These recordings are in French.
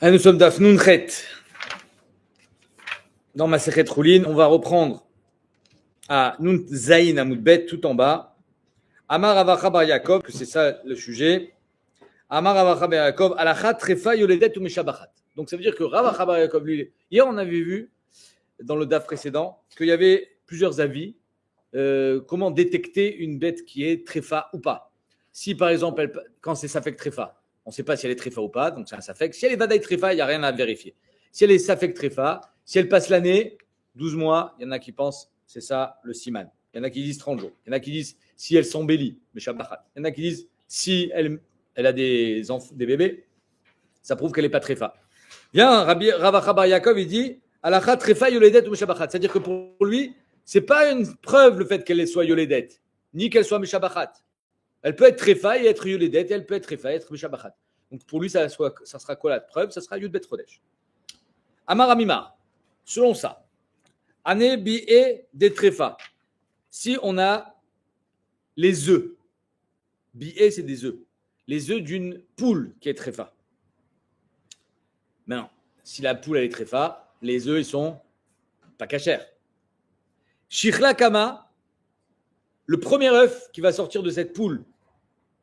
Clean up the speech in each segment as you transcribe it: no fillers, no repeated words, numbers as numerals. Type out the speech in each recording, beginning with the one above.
Ah, nous sommes d'Af Nunchet. Dans ma Sechet Roulin, on va reprendre à Nun Zayin Amoudbet, tout en bas. Amar Avacha Bar Yaakov, que c'est ça le sujet. Amar Avacha Bar Yaakov, Alachat Trefa Yoledet ou Meshabachat. Donc ça veut dire que Ravacha Bar Yaakov, lui, hier on avait vu dans le DAF précédent qu'il y avait plusieurs avis. Comment détecter une bête qui est tréfa ou pas. Si par exemple, quand c'est safek tréfa, on ne sait pas si elle est tréfa ou pas, donc c'est un safek. Si elle est vadaï tréfa, il n'y a rien à vérifier. Si elle est safek tréfa, si elle passe l'année, 12 mois, il y en a qui pensent c'est ça le siman. Il y en a qui disent 30 jours. Il y en a qui disent si elle s'embellit, mais shabachat. Il y en a qui disent si elle a des bébés, ça prouve qu'elle n'est pas tréfa. Viens, Ravacha Bar Yaakov, il dit Alachat tréfa yoledet ou meshabachat. C'est-à-dire que pour lui, c'est pas une preuve le fait qu'elle soit yoledet, ni qu'elle soit meshabachat. Elle peut être tréfa et être yoledet, et elle peut être tréfa et être meshabachat. Donc pour lui, ça sera quoi la preuve? Ça sera yudbet chodesh. Amar Amimar, selon ça, ane bi'e des tréfa. Si on a les œufs, bi'e c'est des œufs, les œufs d'une poule qui est tréfa. Maintenant, si la poule elle est tréfa, les œufs ils sont pas cachers. Shichla Kama, le premier œuf qui va sortir de cette poule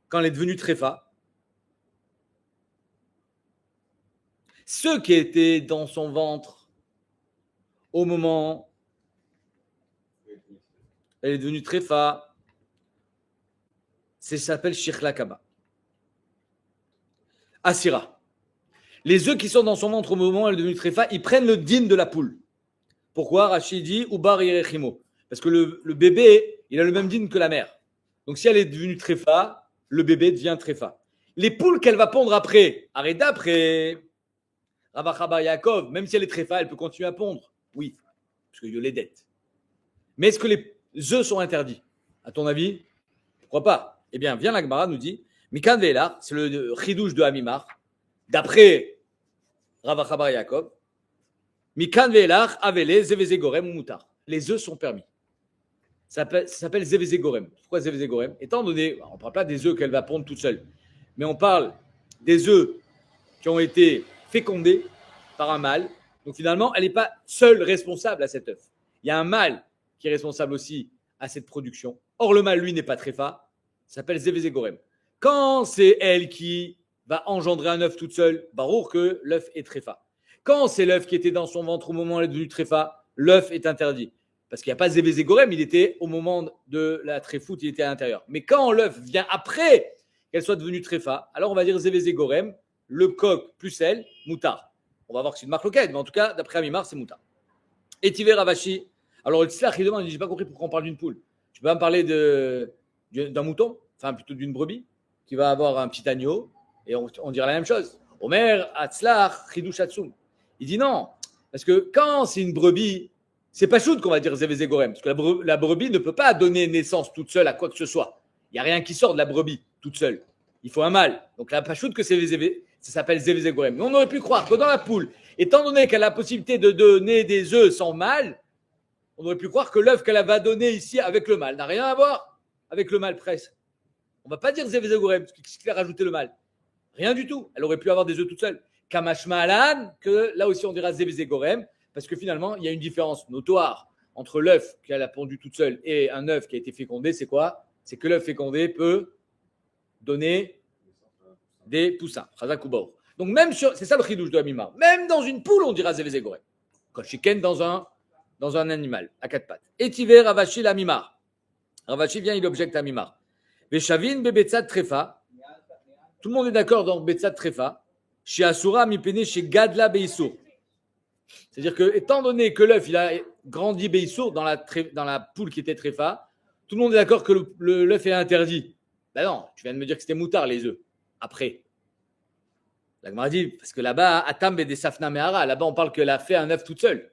quand elle est devenue tréfa, ceux qui étaient dans son ventre au moment où elle est devenue tréfa, ça s'appelle Shichla Kama. Asira. Les œufs qui sont dans son ventre au moment où elle est devenue tréfa, ils prennent le din de la poule. Pourquoi Rachid dit Ubar Yerechimo? Parce que le bébé, il a le même din que la mère. Donc si elle est devenue tréfa, le bébé devient tréfa. Les poules qu'elle va pondre après, arrête d'après, Ravacha Bar Yaakov, même si elle est tréfa, elle peut continuer à pondre. Oui, parce qu'il y a les dettes. Mais est-ce que les œufs sont interdits? À ton avis, pourquoi pas? Eh bien, viens la Gemara nous dit, Mikan Ve'elar, c'est le chidouche de Hamimar, d'après Ravacha Bar Yaakov, Mikan Ve'elar, Avele, Zeveze Gorem ou Moutar. Les œufs sont permis. Ça s'appelle Zeveze Gorem. Pourquoi Zeveze Gorem? Étant donné, on ne parle pas des œufs qu'elle va pondre toute seule, mais on parle des œufs qui ont été fécondés par un mâle. Donc finalement, elle n'est pas seule responsable à cet œuf. Il y a un mâle qui est responsable aussi à cette production. Or, le mâle, lui, n'est pas tréfa. Ça s'appelle Zeveze Gorem. Quand c'est elle qui va engendrer un œuf toute seule, barour que l'œuf est tréfa. Quand c'est l'œuf qui était dans son ventre au moment où elle est devenue tréfa, l'œuf est interdit. Parce qu'il n'y a pas Zeveze Gorem, il était au moment de la tréfoute, il était à l'intérieur. Mais quand l'œuf vient après qu'elle soit devenue tréfa, alors on va dire Zeveze Gorem, le coq plus elle, moutard. On va voir que c'est une marque locale, mais en tout cas, d'après Amimar, c'est moutard. Et Tiver Ravashi, alors le tzlach, il demande, il dit, j'ai pas compris pourquoi on parle d'une poule. Tu peux me parler d'un mouton, enfin plutôt d'une brebis, qui va avoir un petit agneau, et on dira la même chose. Omer, Atzlach, Chidush Atsum. Il dit non, parce que quand c'est une brebis, c'est pas choud qu'on va dire Zeveze Gorem, parce que la brebis ne peut pas donner naissance toute seule à quoi que ce soit. Il n'y a rien qui sort de la brebis toute seule. Il faut un mâle. Donc la pas choud que c'est ça s'appelle Zeveze Gorem. Mais on aurait pu croire que dans la poule, étant donné qu'elle a la possibilité de donner des œufs sans mâle, on aurait pu croire que l'œuf qu'elle va donner ici avec le mâle n'a rien à voir avec le mâle presque. On ne va pas dire Zeveze Gorem, parce qu'il a rajouté le mâle. Rien du tout. Elle aurait pu avoir des œufs toute seule. Kamashma Alan, que là aussi on dira Zeveze Gorem, parce que finalement, il y a une différence notoire entre l'œuf qu'elle a pondu toute seule et un œuf qui a été fécondé. C'est quoi? C'est que l'œuf fécondé peut donner des poussins. Donc même c'est ça le chidouche de Hamimar. Même dans une poule, on dira Zeveze Gorem. Quand chicken dans un animal à quatre pattes. Etiver Ravashi l'Hamimar. Ravashi vient, il objecte à Hamimar. Veshavin bebetzat trefa. Tout le monde est d'accord dans betzat trefa. Chez Asura mipene chez Gadla beisour. C'est-à-dire que, étant donné que l'œuf il a grandi beisour dans la poule qui était trefa, tout le monde est d'accord que l'œuf est interdit. Ben non, tu viens de me dire que c'était moutard les œufs. Après, la Gemara dit, parce que là-bas, Atam des Safna Mehara, là-bas on parle qu'elle a fait un œuf toute seule.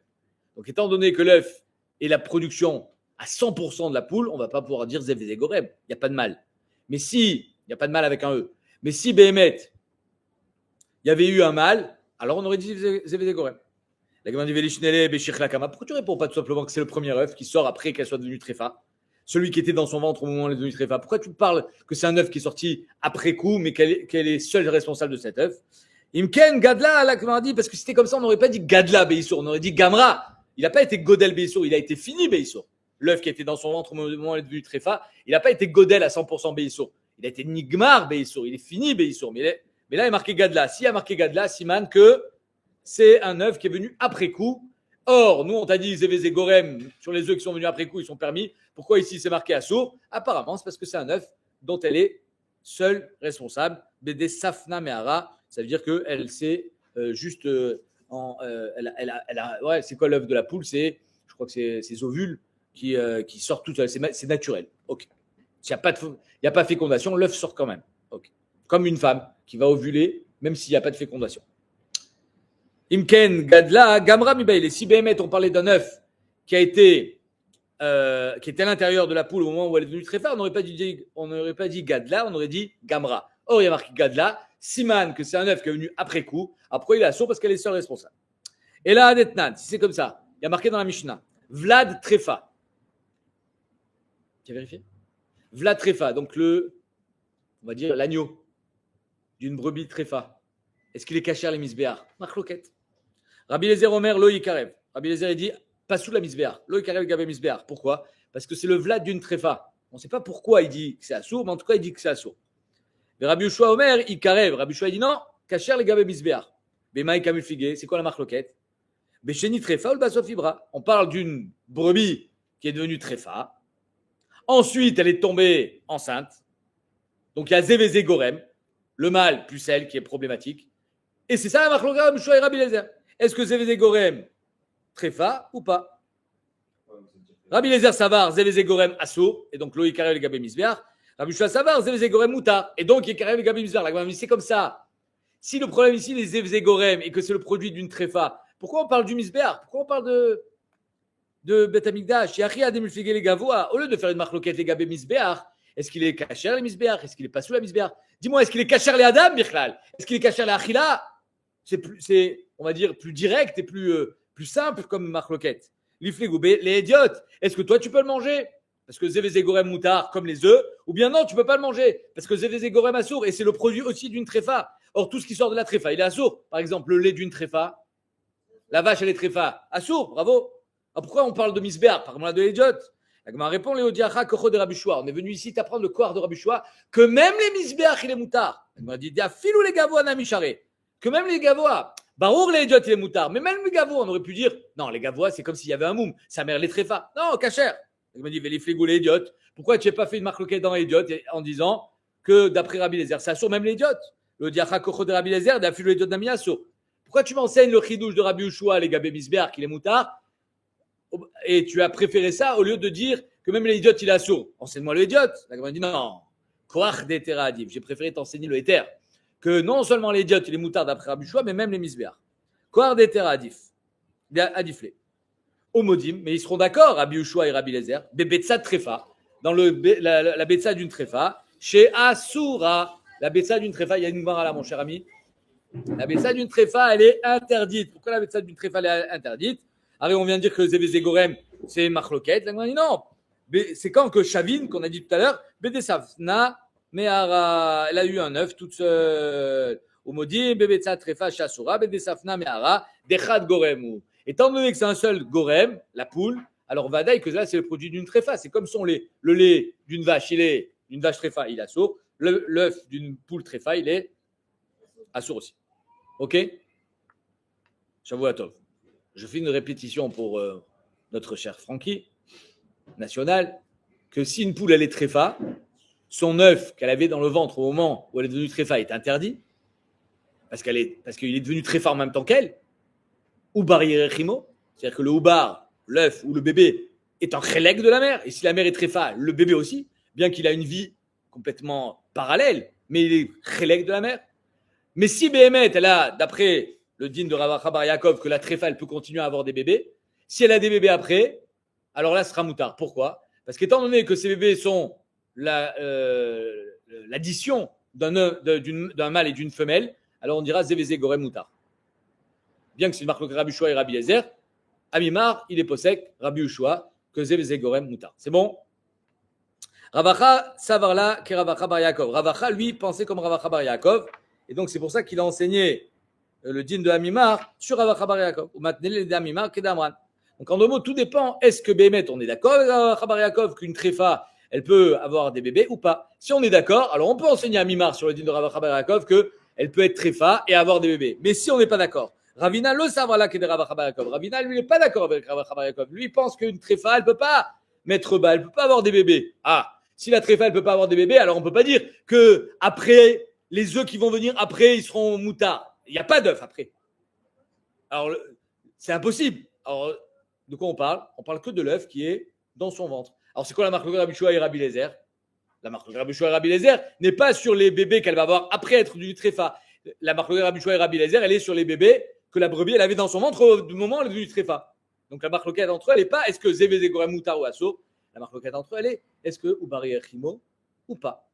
Donc étant donné que l'œuf est la production à 100% de la poule, on ne va pas pouvoir dire Zeveze Gorem, il n'y a pas de mal. Mais si, il n'y a pas de mal avec un E, mais si Béhémet, il y avait eu un mâle, alors on aurait dit Zeveze Gorem. La Gemara dit, Velishnele Beshich Lakama, pourquoi tu ne réponds pas tout simplement que c'est le premier œuf qui sort après qu'elle soit devenue tréfa? Celui qui était dans son ventre au moment où elle est devenue tréfa. Pourquoi tu parles que c'est un œuf qui est sorti après coup, mais qu'elle est seule responsable de cet œuf? Imken, Gadla, là, comme on a dit, parce que si c'était comme ça, on n'aurait pas dit Gadla Beissour, on aurait dit Gamra. Il n'a pas été Godel Beissour, il a été fini Beissour. L'œuf qui était dans son ventre au moment où il est devenu Tréfa, il n'a pas été Godel à 100% Beissour. Il a été Nigmar Beissour, il est fini Beissour. Mais là, il est marqué Gadla. S'il y a marqué Gadla, Siman que c'est un œuf qui est venu après coup. Or, nous, on t'a dit Zévézé Gorem, sur les œufs qui sont venus après coup, ils sont permis. Pourquoi ici c'est marqué Assour? Apparemment, c'est parce que c'est un œuf dont elle est seule responsable. Bédé Safna Mehara, ça veut dire qu'elle s'est juste ouais, c'est quoi l'œuf de la poule? Je crois que c'est ces ovules qui sortent tout seuls. C'est naturel. Ok. S'il n'y a pas fécondation, l'œuf sort quand même. Ok. Comme une femme qui va ovuler, même s'il n'y a pas de fécondation. Imken Gadla Gamra Mibail. Et si Béhémet, on parlait d'un œuf qui était à l'intérieur de la poule au moment où elle est devenue Tréfa, on n'aurait pas dit Gadla, on aurait dit Gamra. Or, il y a marqué Gadla, Siman, que c'est un œuf qui est venu après coup. Après, il est assourd parce qu'elle est seule responsable. Et là, Adetnan, si c'est comme ça, il y a marqué dans la Mishnah, Vlad Tréfa. Tu as vérifié? Vlad Tréfa, donc on va dire l'agneau d'une brebis Tréfa. Est-ce qu'il est caché à la misbéar? Marloquette. Rabbi Lézer Omer, Lo Yikarev. Rabbi Lézer, il dit, pas sous la misbéar. Lo Yikarev Gabe misbéar. Pourquoi? Parce que c'est le Vlad d'une Tréfa. On ne sait pas pourquoi il dit que c'est assourd, mais en tout cas, il dit que c'est assourd. Mais Rabbi Yoshua Omer, Yikarev. Rabbi Yoshua, il dit non, cacher les Gabe misbéar. Bemaï Kamil Figué, c'est quoi la marloquette? Bécheni Tréfa ou le Basofibra. On parle d'une brebis qui est devenue Tréfa. Ensuite, elle est tombée enceinte. Donc, il y a Zévézé Gorem, le mâle plus elle qui est problématique. Et c'est ça la marloquette Rabbi Yoshua et Rabbi Lézer. Est-ce que Zévézé Gorem Tréfa ou pas? Rabbi Lézer Savar, Zévézé Gorem Assour, et donc Loïc Karel et Gabé Misbear. Rabbi Yoshua Savar, Zévézé Gorem Moutar, et donc il y a Karel et Gabé Misbear. C'est comme ça. Si le problème ici, les Zévézé Gorem, et que c'est le produit d'une Tréfa, pourquoi on parle du Misbear? Pourquoi on parle de Beth Amikdash? Yachia Demulfigé les Gavoa, au lieu de faire une marloquette les Gabé Misbear, est-ce qu'il est caché les Misbear? Est-ce qu'il est pas sous la Misbear? Dis-moi, est-ce qu'il est caché les Adam, Michlal? Est-ce qu'il est caché les Achila? C'est, on va dire, plus direct et plus simple comme marloquette. L'iflégoubé, les idiotes, est-ce que toi tu peux le manger? Parce que Zévézé Gorem Moutar, comme les œufs, ou bien non, tu peux pas le manger, parce que Zévézé Gorem Assour, et c'est le produit aussi d'une tréfa. Or, tout ce qui sort de la tréfa, il est assour. Par exemple, le lait d'une tréfa, la vache, elle est tréfa. Assour, bravo. Alors, pourquoi on parle de Misbéar? Parle-moi de l'idiote. La Gemara répond, Léo Diacha, Kocho de Rabbi Shua. On est venu ici t'apprendre le corps de Rabbi Shua, que même les Misbéar, il est Moutar. La Gemara dit, filou les gavois namisharé. Que même les gavois, barour les idiotes, il est Moutar. Mais même les gavois, on aurait pu dire, non, les gavois, c'est comme s'il y avait un moum. Sa mère les tréfa. Non, cachère. Il m'a dit, les fligou les idiotes. Pourquoi tu n'as pas fait une marque dans les idiotes en disant que d'après Rabbi Lézer, ça assure même les idiotes? Le diacha kocho de Rabbi Lézer, d'affilou les idiotes d'Amiasso. Pourquoi tu m'enseignes le chidouche de Rabbi Ushua, les gabé misbéar, qu'il est Moutar, et tu as préféré ça au lieu de dire que même les idiotes, il est assourd? Enseigne-moi le idiote. La Gemara dit, non, koach d'éthéradif. J'ai préféré t'enseigner le éther. Que non seulement les idiotes, il est Moutar d'après Rabbi Ushua, mais même les misbéar. Koach d'éthéradif. Adiflé. Homodim, mais ils seront d'accord, Rabbi Ushua et Rabbi Lézer, Betsa de Tréfa, dans la Betsa d'une Tréfa, chez Asura, la Betsa d'une Tréfa, il y a une barre là, mon cher ami. La Betsa d'une Tréfa, elle est interdite. Pourquoi la Betsa d'une Tréfa, elle est interdite? Alors, on vient de dire que Zévézé Gorem, c'est Marloquette. Là, on dit non. C'est quand que Chavine, qu'on a dit tout à l'heure, Bédessafna, Mehara, elle a eu un œuf toute seule. Homodim, Betsa Tréfa, chez Asura, Bédessafna, Mehara, Dechad Goremu. Étant donné que c'est un seul gorem, la poule, alors vadaï que là c'est le produit d'une tréfa. C'est comme son lait. Le lait d'une vache, d'une vache tréfa, il est assourd. L'œuf d'une poule tréfa, il est assourd aussi. Ok? Shavuot. Je fais une répétition pour notre cher Francky, national, que si une poule elle est tréfa, son œuf qu'elle avait dans le ventre au moment où elle est devenue tréfa est interdit, parce qu'il est devenu tréfa en même temps qu'elle. Oubar Yerechimo, c'est-à-dire que le oubar, l'œuf ou le bébé est un chélek de la mère. Et si la mère est tréfa, le bébé aussi, bien qu'il a une vie complètement parallèle, mais il est chélek de la mère. Mais si Béhémet, elle a, d'après le din de Rav Bar Yaakov, que la tréfa, elle peut continuer à avoir des bébés, si elle a des bébés après, alors là, ce sera moutard. Pourquoi? Parce qu'étant donné que ces bébés sont l'addition d'un mâle et d'une femelle, alors on dira Zévézé Gorem moutard. Bien que c'est une marque de Rabbi Ushua et Rabbi Lézer, Amimar, il est possèque, Rabbi Ushua, que Zévézé Gorem Moutar. C'est bon? Ravacha Savarla, qui Ravacha Bar Yaakov. Ravacha, lui, pensait comme Ravacha Bar Yaakov, et donc c'est pour ça qu'il a enseigné le din de Hamimar sur Ravacha Bar Yaakov. Ou maintenant, les Hamimar Kedamran. Donc en deux mots, tout dépend. Est-ce que Bémet, on est d'accord avec Ravacha Bar Yaakov qu'une tréfa, elle peut avoir des bébés ou pas? Si on est d'accord, alors on peut enseigner à Hamimar sur le din de Ravacha Bar Yaakov qu'elle peut être tréfa et avoir des bébés. Mais si on n'est pas d'accord, Ravina le savoir là qu'est de Ravacha Bar Yaakov. Ravina, lui, n'est pas d'accord avec Ravacha Bar Yaakov. Lui, il pense qu'une tréfa, elle ne peut pas mettre bas, elle ne peut pas avoir des bébés. Ah, si la tréfa, elle ne peut pas avoir des bébés, alors on ne peut pas dire que après, les œufs qui vont venir après, ils seront moutards. Il n'y a pas d'œufs après. Alors, c'est impossible. Alors, de quoi on parle? On parle que de l'œuf qui est dans son ventre. Alors, c'est quoi la marque de Rabbi Shua et Rabbi Lézer? La marque de Rabbi Shua et Rabbi Lézer n'est pas sur les bébés qu'elle va avoir après être du tréfa. La marque de Rabbi Shua et Rabbi Lézer, elle est sur les bébés que la brebis, elle avait dans son ventre au moment où elle est devenue tréfa. Donc, la marque locale entre eux, elle n'est pas est-ce que Zévé Zégorem Moutar ou Asso. La marque locale entre eux, elle est est-ce que Ubari Echimo ou pas.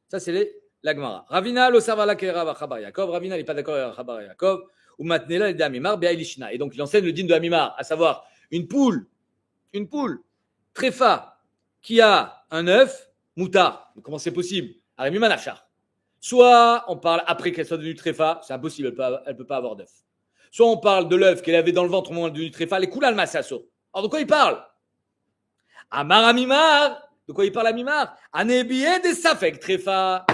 Ça, c'est la Gemara. Ravina lo savala ke Ravacha Bar Yaakov. Ravina n'est pas d'accord avec Ravacha Bar Yaakov. Ou matnela le Hamimar be'ailishna. Et donc, il enseigne le din de Hamimar, à savoir une poule tréfa qui a un œuf moutard. Comment c'est possible? Arimima nafshar. Soit on parle après qu'elle soit devenue tréfa, c'est impossible, elle peut pas avoir d'œuf. Soit on parle de l'œuf qu'elle avait dans le ventre au moment où elle est devenue tréfa, les coulal massasso. Alors de quoi il parle? Amar Hamimar. De quoi il parle Hamimar? Anebiye de safek tréfa.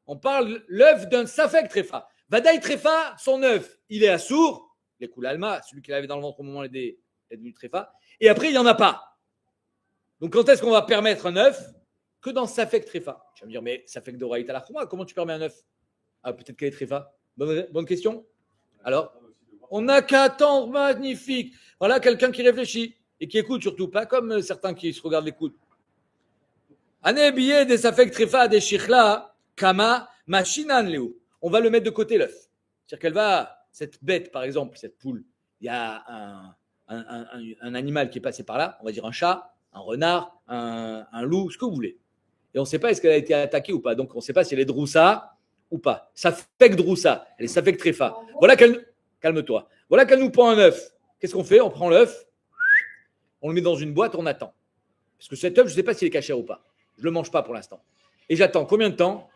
On parle l'œuf d'un safek tréfa. Vadaï tréfa, son œuf, il est assour. Les koulalma, celui qu'elle avait dans le ventre au moment où elle est devenue tréfa. Et après, il n'y en a pas. Donc, quand est-ce qu'on va permettre un œuf? Que dans safek tréfa. Tu vas me dire, mais safek d'oraïta la khouma, comment tu permets un œuf? Ah, peut-être qu'elle est tréfa. Bonne question. Alors, on n'a qu'à attendre. Magnifique. Voilà quelqu'un qui réfléchit et qui écoute surtout, pas comme certains qui se regardent les coudes. Ané billet des safek tréfa des shikhla kama machinan leu. On va le mettre de côté l'œuf. C'est-à-dire qu'elle va, cette bête par exemple, cette poule, il y a un animal qui est passé par là, on va dire un chat, un renard, un loup, ce que vous voulez. Et on ne sait pas est-ce qu'elle a été attaquée ou pas. Donc on ne sait pas si elle est droussa ou pas. Safek droussa, elle est safek tréfa. Voilà calme-toi. Voilà qu'elle nous prend un œuf. Qu'est-ce qu'on fait? On prend l'œuf, on le met dans une boîte, on attend. Parce que cet œuf, je ne sais pas s'il est caché ou pas. Je ne le mange pas pour l'instant. Et j'attends combien de temps?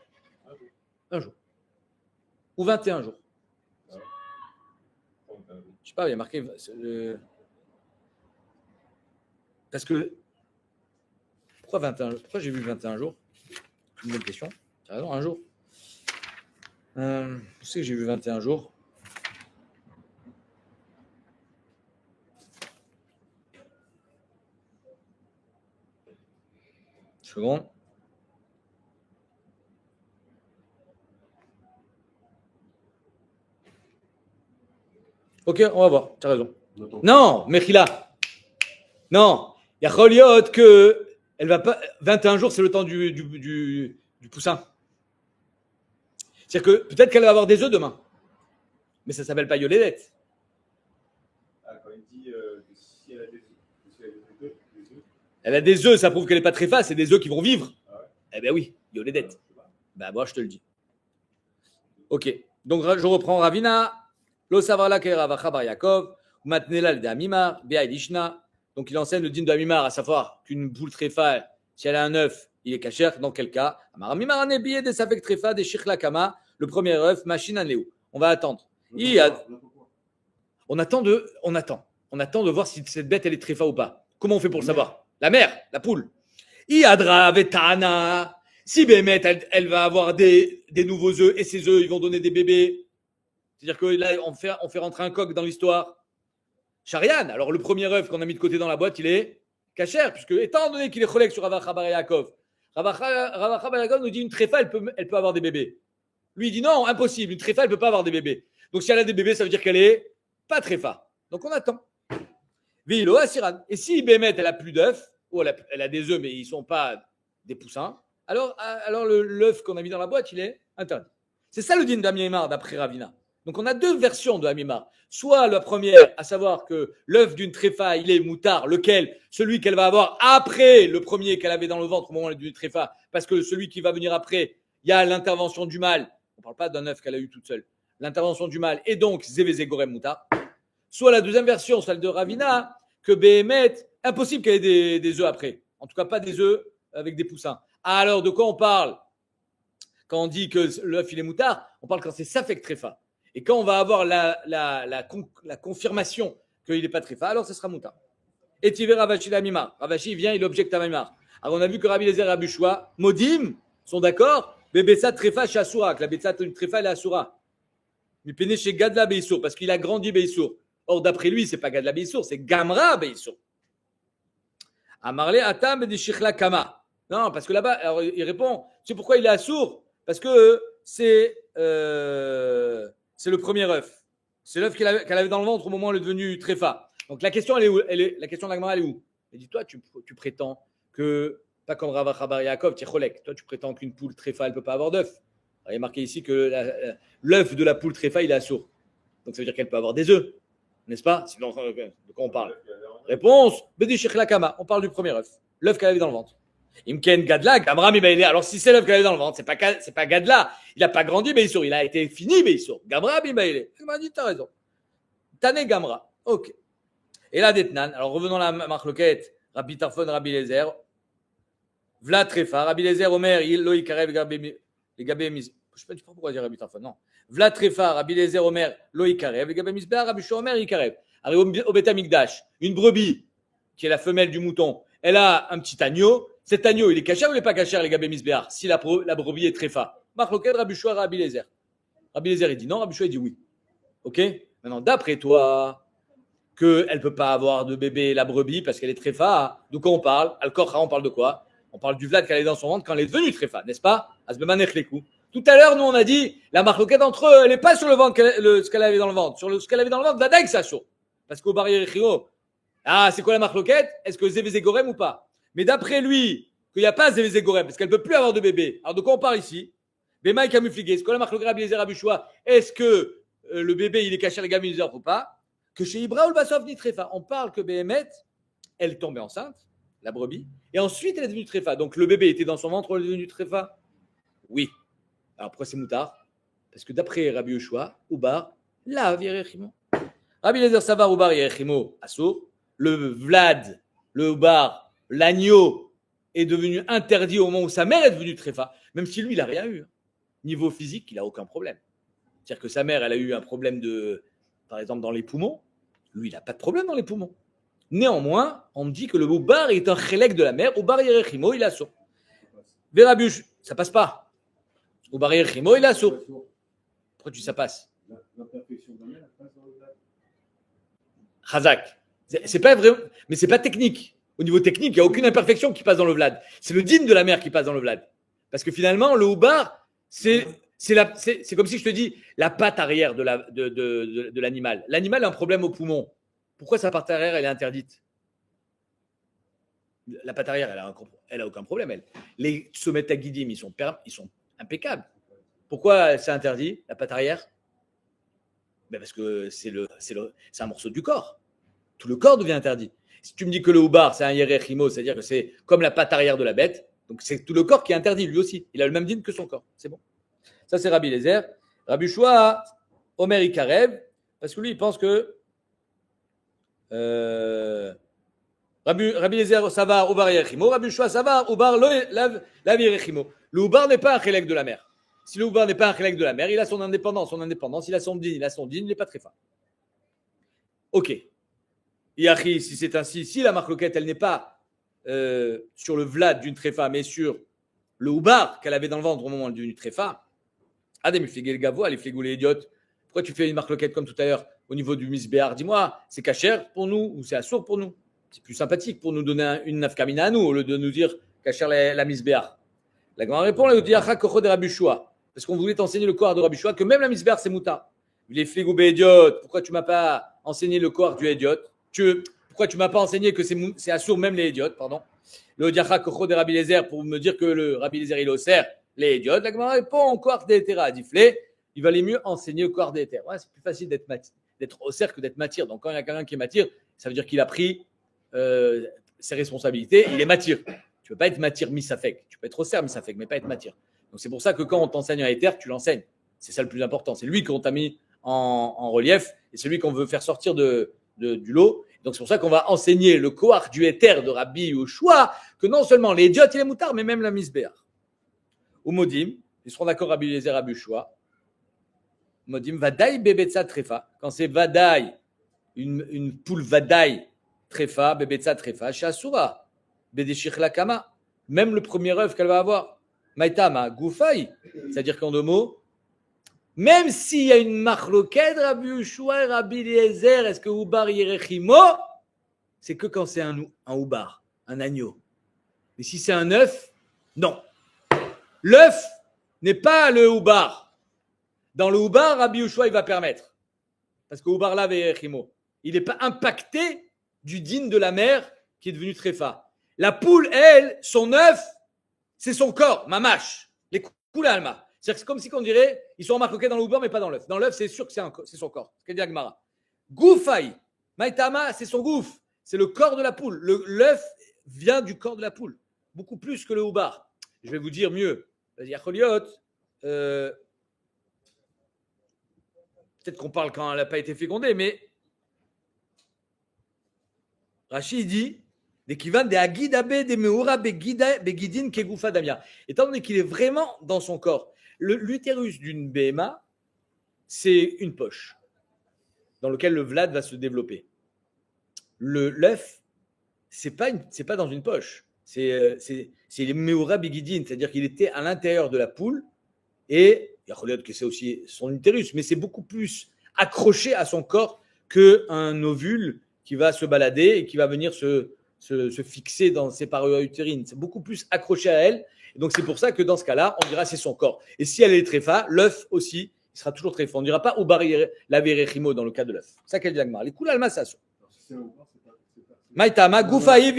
Un jour. Ou 21 jours. Je ne sais pas, il y a marqué. Parce que. Pourquoi 21 jours? Pourquoi j'ai vu 21 jours? C'est une bonne question. Tu as raison, un jour. Je sais que j'ai vu 21 jours. Seconde. Ok, on va voir. Tu as raison. Non, Mechila. Non. Il y a Choliot que elle va pas. 21 jours, c'est le temps du poussin. C'est-à-dire que peut-être qu'elle va avoir des œufs demain. Mais ça ne s'appelle pas Yoledette. Ah, quand il dit si elle a des œufs, elle a des œufs, ça prouve qu'elle n'est pas très face, c'est des œufs qui vont vivre. Ah ouais. Eh bien oui, Yoledette. Ben moi, je te le dis. Ok. Donc je reprends Ravina. Lo savarla ke Ravacha Bar Yaakov. Matnela le de Hamimar. Bea Elishna. Donc il enseigne le din de Hamimar, à savoir qu'une poule tréfa, si elle a un œuf, il est caché. Dans quel cas? Amar Hamimar anebiye des safek tréfa des shikhla kama. Le premier œuf, machine an leu. On va attendre. On attend de voir si cette bête elle est tréfa ou pas. Comment on fait pour le savoir? La mère, la poule. Iadra vetana. Si Bémet, elle va avoir des nouveaux œufs et ces œufs, ils vont donner des bébés. C'est-à-dire que là, on fait rentrer un coq dans l'histoire. Sharian, alors le premier œuf qu'on a mis de côté dans la boîte, il est cachère, puisque étant donné qu'il est cholèque sur Ravacha Bar Yaakov, Ravacha Bar Yaakov nous dit une tréfa, elle peut avoir des bébés. Lui, il dit non, impossible, une tréfa, elle ne peut pas avoir des bébés. Donc si elle a des bébés, ça veut dire qu'elle est pas tréfa. Donc on attend. Vilo Asiran. Et si Bémet, elle a plus d'œufs, ou elle a des œufs, mais ils ne sont pas des poussins, alors l'œuf qu'on a mis dans la boîte, il est interdit. C'est ça le din d'Hamimar d'après Ravina. Donc on a deux versions de Hamimar. Soit la première, à savoir que l'œuf d'une tréfa, il est moutard, lequel? Celui qu'elle va avoir après le premier qu'elle avait dans le ventre au moment d'une tréfa, parce que celui qui va venir après, il y a l'intervention du mâle. On ne parle pas d'un œuf qu'elle a eu toute seule. L'intervention du mâle et donc Zévézé Gorem moutard. Soit la deuxième version, celle de Ravina, que Béhémet, impossible qu'elle ait des œufs après. En tout cas, pas des œufs avec des poussins. Alors, de quoi on parle? Quand on dit que l'œuf, il est moutard, on parle quand c'est safek tréfa. Et quand on va avoir la confirmation qu'il n'est pas tréfa, alors ce sera moutar. Et Tivé Ravashi la Mimar. Ravashi vient, il objecte à Mimar. Alors on a vu que Rabbi Eliezer et Rabbi Shua, Modim, sont d'accord. Bébessa tréfa chez Asura, que la Betsa tréfa elle est Asura. Mais péné chez Gadla Beissour, parce qu'il a grandi Beissour. Or d'après lui, c'est pas Gadla Beissour, c'est Gamra Beissour. Amarle Atam de Shichla Kama. Non, parce que là-bas, alors il répond, tu sais pourquoi il est assourd? Parce que c'est le premier œuf. C'est l'œuf qu'elle avait dans le ventre au moment où elle est devenue tréfa. Donc la question, elle est où? La question de la Gemara, elle est où? Elle dit, toi, tu prétends que, pas comme Rav Chabar Yaakov, Ticholek, toi, tu prétends qu'une poule tréfa, elle ne peut pas avoir d'œuf. Il est marqué ici que l'œuf de la poule tréfa, il est assourd. Donc ça veut dire qu'elle peut avoir des œufs, n'est-ce pas? Sinon, de quoi on parle? Réponse, Bedi Shechla Kama, on parle du premier œuf, l'œuf qu'elle avait dans le ventre. Imken Gadla, Gamra Mibaïlé. Alors si c'est l'œuf qu'elle avait dans le ventre, c'est pas Gadla, il n'a pas grandi Beissour, il a été fini Beissour. Gamra Mibaïlé. Il m'a dit, t'as raison. Tane Gamra. Ok. Et là, Detnan, alors revenons à la marloquette, Rabbi Tarfon, Rabbi Eliezer, Vla Trefa, Rabbi Eliezer, Omer, Loïc Karev, les Gabé Mis. Je sais pas pourquoi dire Rabbi Tarfon, non. Vla Trefa, Rabbi Eliezer, Omer, Loïc Karev, les Gabé Misbeh, Rabbi Shua, Omer, Ikarev. Alors au Beth Amikdash, une brebis, qui est la femelle du mouton, elle a un petit agneau. Cet agneau, il est cachère ou il n'est pas cachère, les Gabé Misbeh, si la brebis est Trefa? Marloquette, Rabbi Shua, Rabbi Eliezer. Rabbi Eliezer, il dit non, Rabbi Shua, il dit oui. Ok? Maintenant, d'après toi, qu'elle ne peut pas avoir de bébé, la brebis, parce qu'elle est tréfa. De quoi on parle? Al-Kocha, on parle de quoi? On parle du vlad qu'elle est dans son ventre quand elle est devenue tréfa, n'est-ce pas? Tout à l'heure, nous, on a dit, la marloquette entre eux, elle n'est pas sur le ventre, ce qu'elle avait dans le ventre. Sur ce qu'elle avait dans le ventre, Vadaïk, ça chaud. Parce qu'au barrière Echio, c'est quoi la marloquette? Est-ce que Zévé Zégorem ou pas? Mais d'après lui, qu'il n'y a pas Zévé Zégorem, parce qu'elle ne peut plus avoir de bébé. Alors de quoi on parle ici? Bémaï Kamufligé, c'est quoi la marloquette Rabbi Eliezer Rabbi Shua? Est-ce que le bébé, il est caché à la gamme ou pas? Que chez Ibraoul Basov ni Tréfa, on parle que Béhémet, elle tombait enceinte, la brebis, et ensuite elle est devenue Tréfa. Donc le bébé était dans son ventre, elle est devenue Tréfa? Oui. Alors pourquoi c'est moutard? Parce que d'après Rabbi Yoshua, Ubar, la Yerechimo. Rabbi Eliezer Savar, Ubar, Yerechimo, Assour, le Vlad, le Ubar, l'agneau est devenu interdit au moment où sa mère est devenue Tréfa, même si lui, il n'a rien eu. Niveau physique, il n'a aucun problème. C'est-à-dire que sa mère, elle a eu un problème par exemple, dans les poumons. Lui, il n'a pas de problème dans les poumons. Néanmoins, on me dit que le Ubar est un chélek de la mer. Ubar Yerechimo, il a saut. Vérabush, ça passe pas. Ubar Yerechimo, il a saut. Pourquoi tu dis ça passe? L'imperfection de la mer passe dans le vlad. Chazak. C'est pas vrai, mais c'est pas technique. Au niveau technique, il n'y a aucune imperfection qui passe dans le vlad. C'est le dîme de la mer qui passe dans le vlad. Parce que finalement, le Ubar, c'est comme si je te dis la patte arrière de l'animal. L'animal a un problème au poumon. Pourquoi sa patte arrière, elle est interdite? La patte arrière, elle a aucun problème. Les sommets taguidim, ils sont impeccables. Pourquoi c'est interdit, la patte arrière? Parce que c'est un morceau du corps. Tout le corps devient interdit. Si tu me dis que le Ubar, c'est un Yerechimo, c'est-à-dire que c'est comme la patte arrière de la bête, donc c'est tout le corps qui est interdit, lui aussi. Il a le même dîme que son corps. C'est bon. Ça, c'est Rabbi Eliezer. Rabbi Shua, Omer Ikarev, parce que lui, il pense que Rabbi Eliezer, Savar, Ubar Yerechimo. Rabbi Shua, Savar, Ubar, Lav Yerechimo. Le Ubar n'est pas un chélek de la mer. Si le Ubar n'est pas un chélek de la mer, il a son indépendance. Il a son dîne, il n'est pas très fin. Ok. Yachi, si c'est ainsi, si la marloquette, elle n'est pas sur le vlad d'une tréfa, mais sur le Ubar qu'elle avait dans le ventre au moment d'une tréfa, Adem, il gavo, les flégou les idiotes. Pourquoi tu fais une marloquette comme tout à l'heure au niveau du misbéar? Dis-moi, c'est cachère pour nous ou c'est assourd pour nous? C'est plus sympathique pour nous donner une nafkamina à nous au lieu de nous dire cachère la misbéar. La grande réponse, elle dit Acha kocho de Rabbi Shua. Parce qu'on voulait t'enseigner le corps de Rabbi Shua, que même la misbéar c'est mouta. Les flégou idiotes, pourquoi tu m'as pas enseigné le corps du idiote? Pourquoi tu m'as pas enseigné que c'est assourd même les idiotes, pardon? Le diacha kocho de Rabbi Eliezer pour me dire que le Rabbi Eliezer il osser les idiotes. La grande réponse, corps d'étera difflé. Il valait mieux enseigner au corps d'éther. Ouais, c'est plus facile d'être osser que d'être matière. Donc quand il y a quelqu'un qui est matière, ça veut dire qu'il a pris ses responsabilités, il est matière. Tu ne peux pas être matière misafek. Tu peux être osser misafek, mais pas être matière. Donc c'est pour ça que quand on t'enseigne à éther, tu l'enseignes. C'est ça le plus important. C'est lui qu'on t'a mis en relief et c'est lui qu'on veut faire sortir du lot. Donc c'est pour ça qu'on va enseigner le koach du éther de Rabbi Yoshua, que non seulement les idiotes, il est moutard, mais même la misbéar. Ou modim, ils seront d'accord Rabbi Eliezer, Rabbi Yoshua. Modim Vadaï Bebetsa Trefa. Quand c'est Vadaï, une poule Vadaï Trefa, Bebetsa Trefa, Shasura, Bedeshich Lakama. Même le premier œuf qu'elle va avoir. Maïtama, Goufaï. C'est-à-dire qu'en 2 mots, même s'il y a une marloquette, Rabbi Ushua et Rabbi Eliezer, est-ce que Ubar Yerechimo, c'est que quand c'est un Ubar, un agneau. Mais si c'est un œuf, non. L'œuf n'est pas le Ubar. Dans le Ubar, Rabbi Ushua, il va permettre. Parce que Ubar là, Yerechimo, il n'est pas impacté du din de la mère qui est devenu tréfa. La poule, elle, son œuf, c'est son corps, mamache. Les coulées alma. C'est comme si on dirait, ils sont remarqués dans le Ubar, mais pas dans l'œuf. Dans l'œuf, c'est sûr que c'est son corps. C'est ce qu'elle dit Agmara. Goufaï, Maïtama, c'est son gouffre. C'est le corps de la poule. L'œuf vient du corps de la poule. Beaucoup plus que le Ubar. Je vais vous dire mieux. Peut-être qu'on parle quand elle n'a pas été fécondée, mais Rachid dit étant donné qu'il est vraiment dans son corps. L'utérus d'une BMA, c'est une poche dans laquelle le Vlad va se développer. L'œuf, c'est pas dans une poche. C'est les Meura Begidin, c'est-à-dire qu'il était à l'intérieur de la poule et il y a que c'est aussi son utérus, mais c'est beaucoup plus accroché à son corps qu'un ovule qui va se balader et qui va venir se fixer dans ses parois utérines. C'est beaucoup plus accroché à elle. Et donc, c'est pour ça que dans ce cas-là, on dira c'est son corps. Et si elle est tréfa, l'œuf aussi, il sera toujours tréfa. On ne dira pas ou la verechimo dans le cas de l'œuf. C'est ça qu'elle dit Agmar. Les coulées almassasso. Maïtama, goufaï,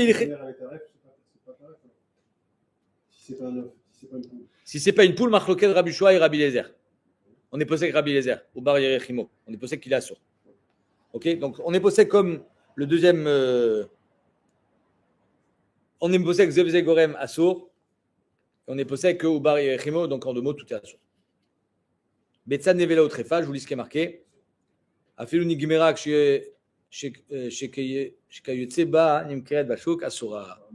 Si c'est pas un œuf, si c'est pas une poule. Si c'est pas une poule, Machloket Rabbi Shua et Rabbi Eliezer. On est possède Rabbi Eliezer, ou Bar Yerechimo. On est possède qu'il est assourd. Ok, donc on est possède comme le deuxième. On est possède Zevze Gorem assourd. On est possède que Ubar Yerechimo, donc en 2 mots, tout est assourd. Betsa Nevela au Trefa, je vous lis ce qui est marqué. Afilou Nigimera Shekayetse Ba Nimkeret Bashuk Asura.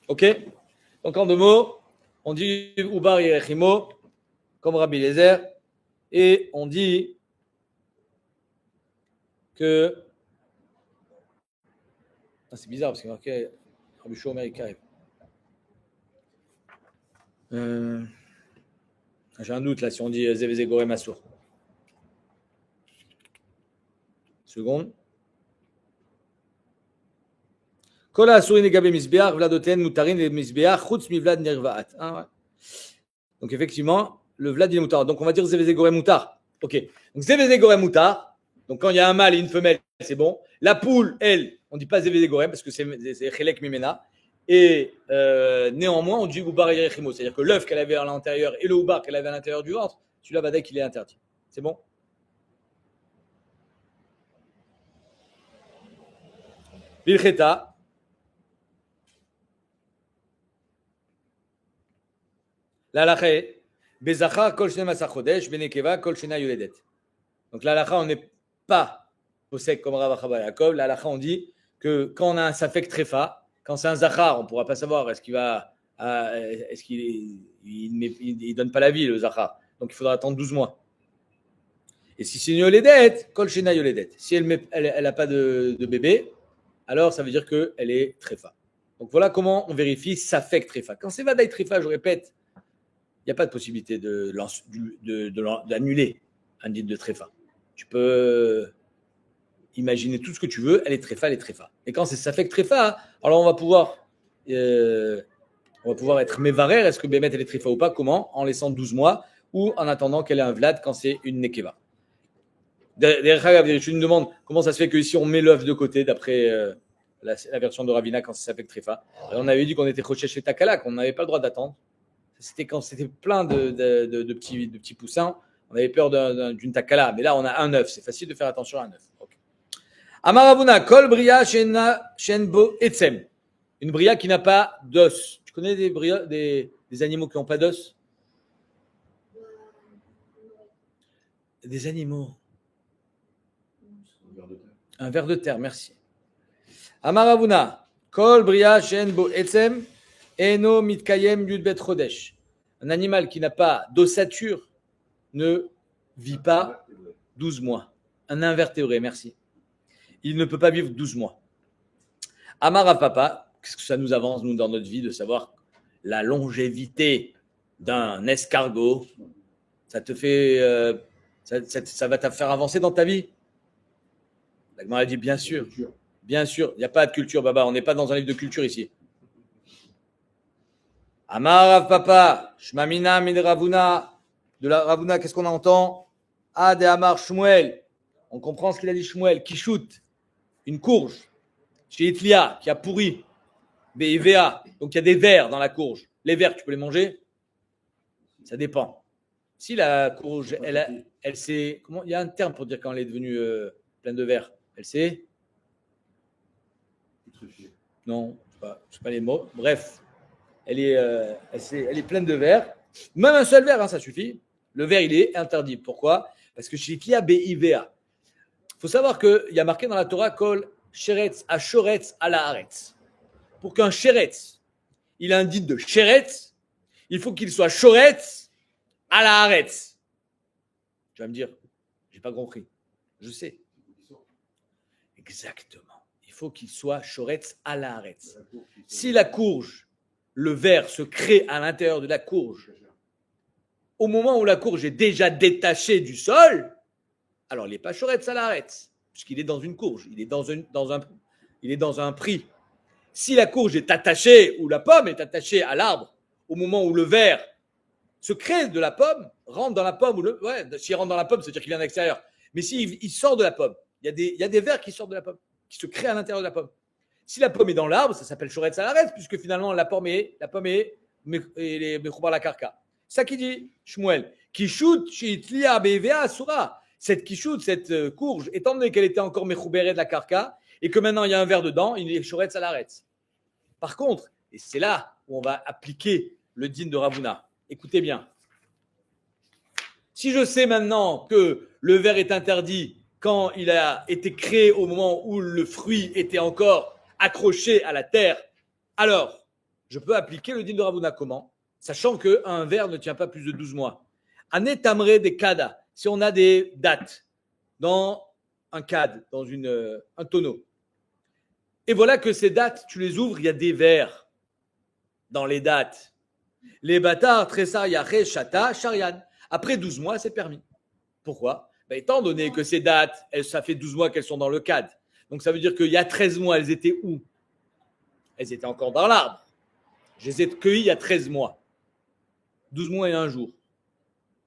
Ok, donc en 2 mots, on dit Ubar Yerechimo, comme Rabbi Eliezer, et on dit que. Ah, c'est bizarre parce qu'il y a marqué Rabbi Shua Omer Ikarev. J'ai un doute là si on dit Zeveze Gorem Assour. Seconde. Kola Asourin et Gabé Misbeach, Vladoten, Moutarin et Misbeach, Chutz mi Vlad Nirvaat. Donc effectivement, le Vlad il est Moutar. Donc on va dire Zeveze Gorem Moutar. Ok. Donc Zeveze Gorem Moutar. Donc quand il y a un mâle et une femelle, c'est bon. La poule, elle, on ne dit pas Zeveze Gorem parce que c'est Chelek Mimena. Et néanmoins, on dit Ubar Yerechimo. C'est-à-dire que l'œuf qu'elle avait à l'intérieur et le Ubar qu'elle avait à l'intérieur du ventre, celui-là va dire qu'il est interdit. C'est bon? Bilcheta. L'alacha est Bezachar kol shne masar chodesh, benekeva kol shena yoledet. Donc l'alacha, on n'est pas au sec comme Rav Chaba Yaakov. L'alacha, on dit que quand on a un safek trefa, quand c'est un zachar, on ne pourra pas savoir est-ce qu'il donne pas la vie, le zachar. Donc il faudra attendre 12 mois. Et si c'est une yoledet, kol shena yoledet. Si elle n'a pas de bébé, alors ça veut dire qu'elle est trefa. Donc voilà comment on vérifie safek trefa. Quand c'est vadaï trefa, je répète, il n'y a pas de possibilité d'annuler un din de tréfa. Tu peux imaginer tout ce que tu veux, elle est tréfa, elle est tréfa. Et quand c'est safek tréfa, alors on va pouvoir être mévarer, est-ce que Bémet elle est tréfa ou pas, comment? En laissant 12 mois ou en attendant qu'elle ait un vlad quand c'est une nekeva. D'ailleurs, je me demande comment ça se fait que si on met l'œuf de côté, d'après la version de Ravina, quand c'est safek tréfa, on avait dit qu'on était choché chez Takala, qu'on n'avait pas le droit d'attendre. C'était quand c'était plein de petits poussins, on avait peur d'une takala. Mais là, on a un œuf. C'est facile de faire attention à un œuf. Okay. Amaravuna, kol bria shenbo etzem. Une bria qui n'a pas d'os. Tu connais des animaux qui n'ont pas d'os? Des animaux. Un ver de terre, merci. Amaravuna, kol bria shenbo etzem. Eno mitkayem yudbet chodesh. Un animal qui n'a pas d'ossature ne vit pas 12 mois. Un invertébré, merci. Il ne peut pas vivre 12 mois. Amar Rav Papa, qu'est-ce que ça nous avance, nous, dans notre vie, de savoir la longévité d'un escargot? Ça te fait, ça va te faire avancer dans ta vie? La Gemara a dit bien sûr. Bien sûr, il n'y a pas de culture, Baba. On n'est pas dans un livre de culture ici. Amar Rav Papa, Shmamina min Ravuna. De la Ravuna, qu'est-ce qu'on entend? De Amar Shmuel. On comprend ce qu'il a dit Shmuel. Qui shoot une courge chez Itlia qui a pourri. BIVA. Donc il y a des vers dans la courge. Les vers, tu peux les manger? Ça dépend. Si la courge, elle s'est. Comment? Il y a un terme pour dire quand elle est devenue pleine de vers. Elle s'est. Non, je ne sais pas les mots. Bref, elle est pleine de vers. Même un seul vers, hein, ça suffit. Le vers, il est interdit. Pourquoi? Parce que chez Itlia, BIVA. Il faut savoir qu'il y a marqué dans la Torah Kol Sheretz Ashoretz Ala Haaretz. Pour qu'un Sheretz, il a un dit de Sheretz, il faut qu'il soit Shoretz Ala Haaretz. Tu vas me dire, j'ai pas compris. Je sais. Exactement. Il faut qu'il soit Shoretz Ala Haaretz. Si la courge, le ver se crée à l'intérieur de la courge, au moment où la courge est déjà détachée du sol, alors il n'est pas Shoretz Ala Haaretz, puisqu'il est dans une courge, il est dans un prix. Si la courge est attachée, ou la pomme est attachée à l'arbre, au moment où le ver se crée de la pomme, rentre dans la pomme, s'il rentre dans la pomme, c'est-à-dire qu'il est à l'extérieur. Mais s'il sort de la pomme, il y a des vers qui sortent de la pomme, qui se créent à l'intérieur de la pomme. Si la pomme est dans l'arbre, ça s'appelle Shoretz Ala Haaretz, puisque finalement la pomme est Mechoubar la Karka. Ça qui dit Shmuel, Kishut Shitlia Bevea Asura. Cette Kishut, cette courge, étant donné qu'elle était encore Mechouberet de la Karka, et que maintenant il y a un verre dedans, il est Shoretz Ala Haaretz. Par contre, et c'est là où on va appliquer le din de Ravuna. Écoutez bien. Si je sais maintenant que le verre est interdit quand il a été créé au moment où le fruit était encore accroché à la terre, alors je peux appliquer le din de Ravuna comment? Sachant qu'un verre ne tient pas plus de 12 mois. Ane tamre des kada, si on a des dates dans un cad, dans un tonneau, et voilà que ces dates, tu les ouvres, il y a des vers dans les dates. Les bâtards, tressar, yaché, chata, charian. Après 12 mois, c'est permis. Pourquoi? Étant donné que ces dates, ça fait 12 mois qu'elles sont dans le cadre. Donc ça veut dire qu'il y a 13 mois, elles étaient où? Elles étaient encore dans l'arbre. Je les ai cueillies il y a 13 mois. 12 mois et un jour.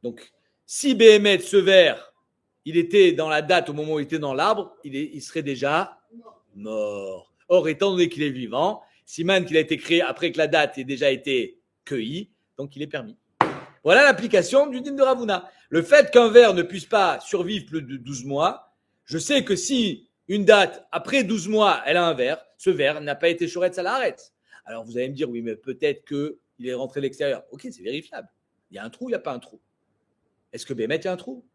Donc, si Béhémet, ce verre, il était dans la date au moment où il était dans l'arbre, il serait déjà mort. Or, étant donné qu'il est vivant, Siman qu'il a été créé après que la date ait déjà été cueillie, donc il est permis. Voilà l'application du din de Ravuna. Le fait qu'un verre ne puisse pas survivre plus de 12 mois, je sais que si une date, après 12 mois, elle a un verre, ce verre n'a pas été Shoretz Ala Haaretz. Alors vous allez me dire, oui, mais peut-être qu'il est rentré de l'extérieur. Ok, c'est vérifiable. Il y a un trou, il n'y a pas un trou. Est-ce que Bémet, il y a un trou?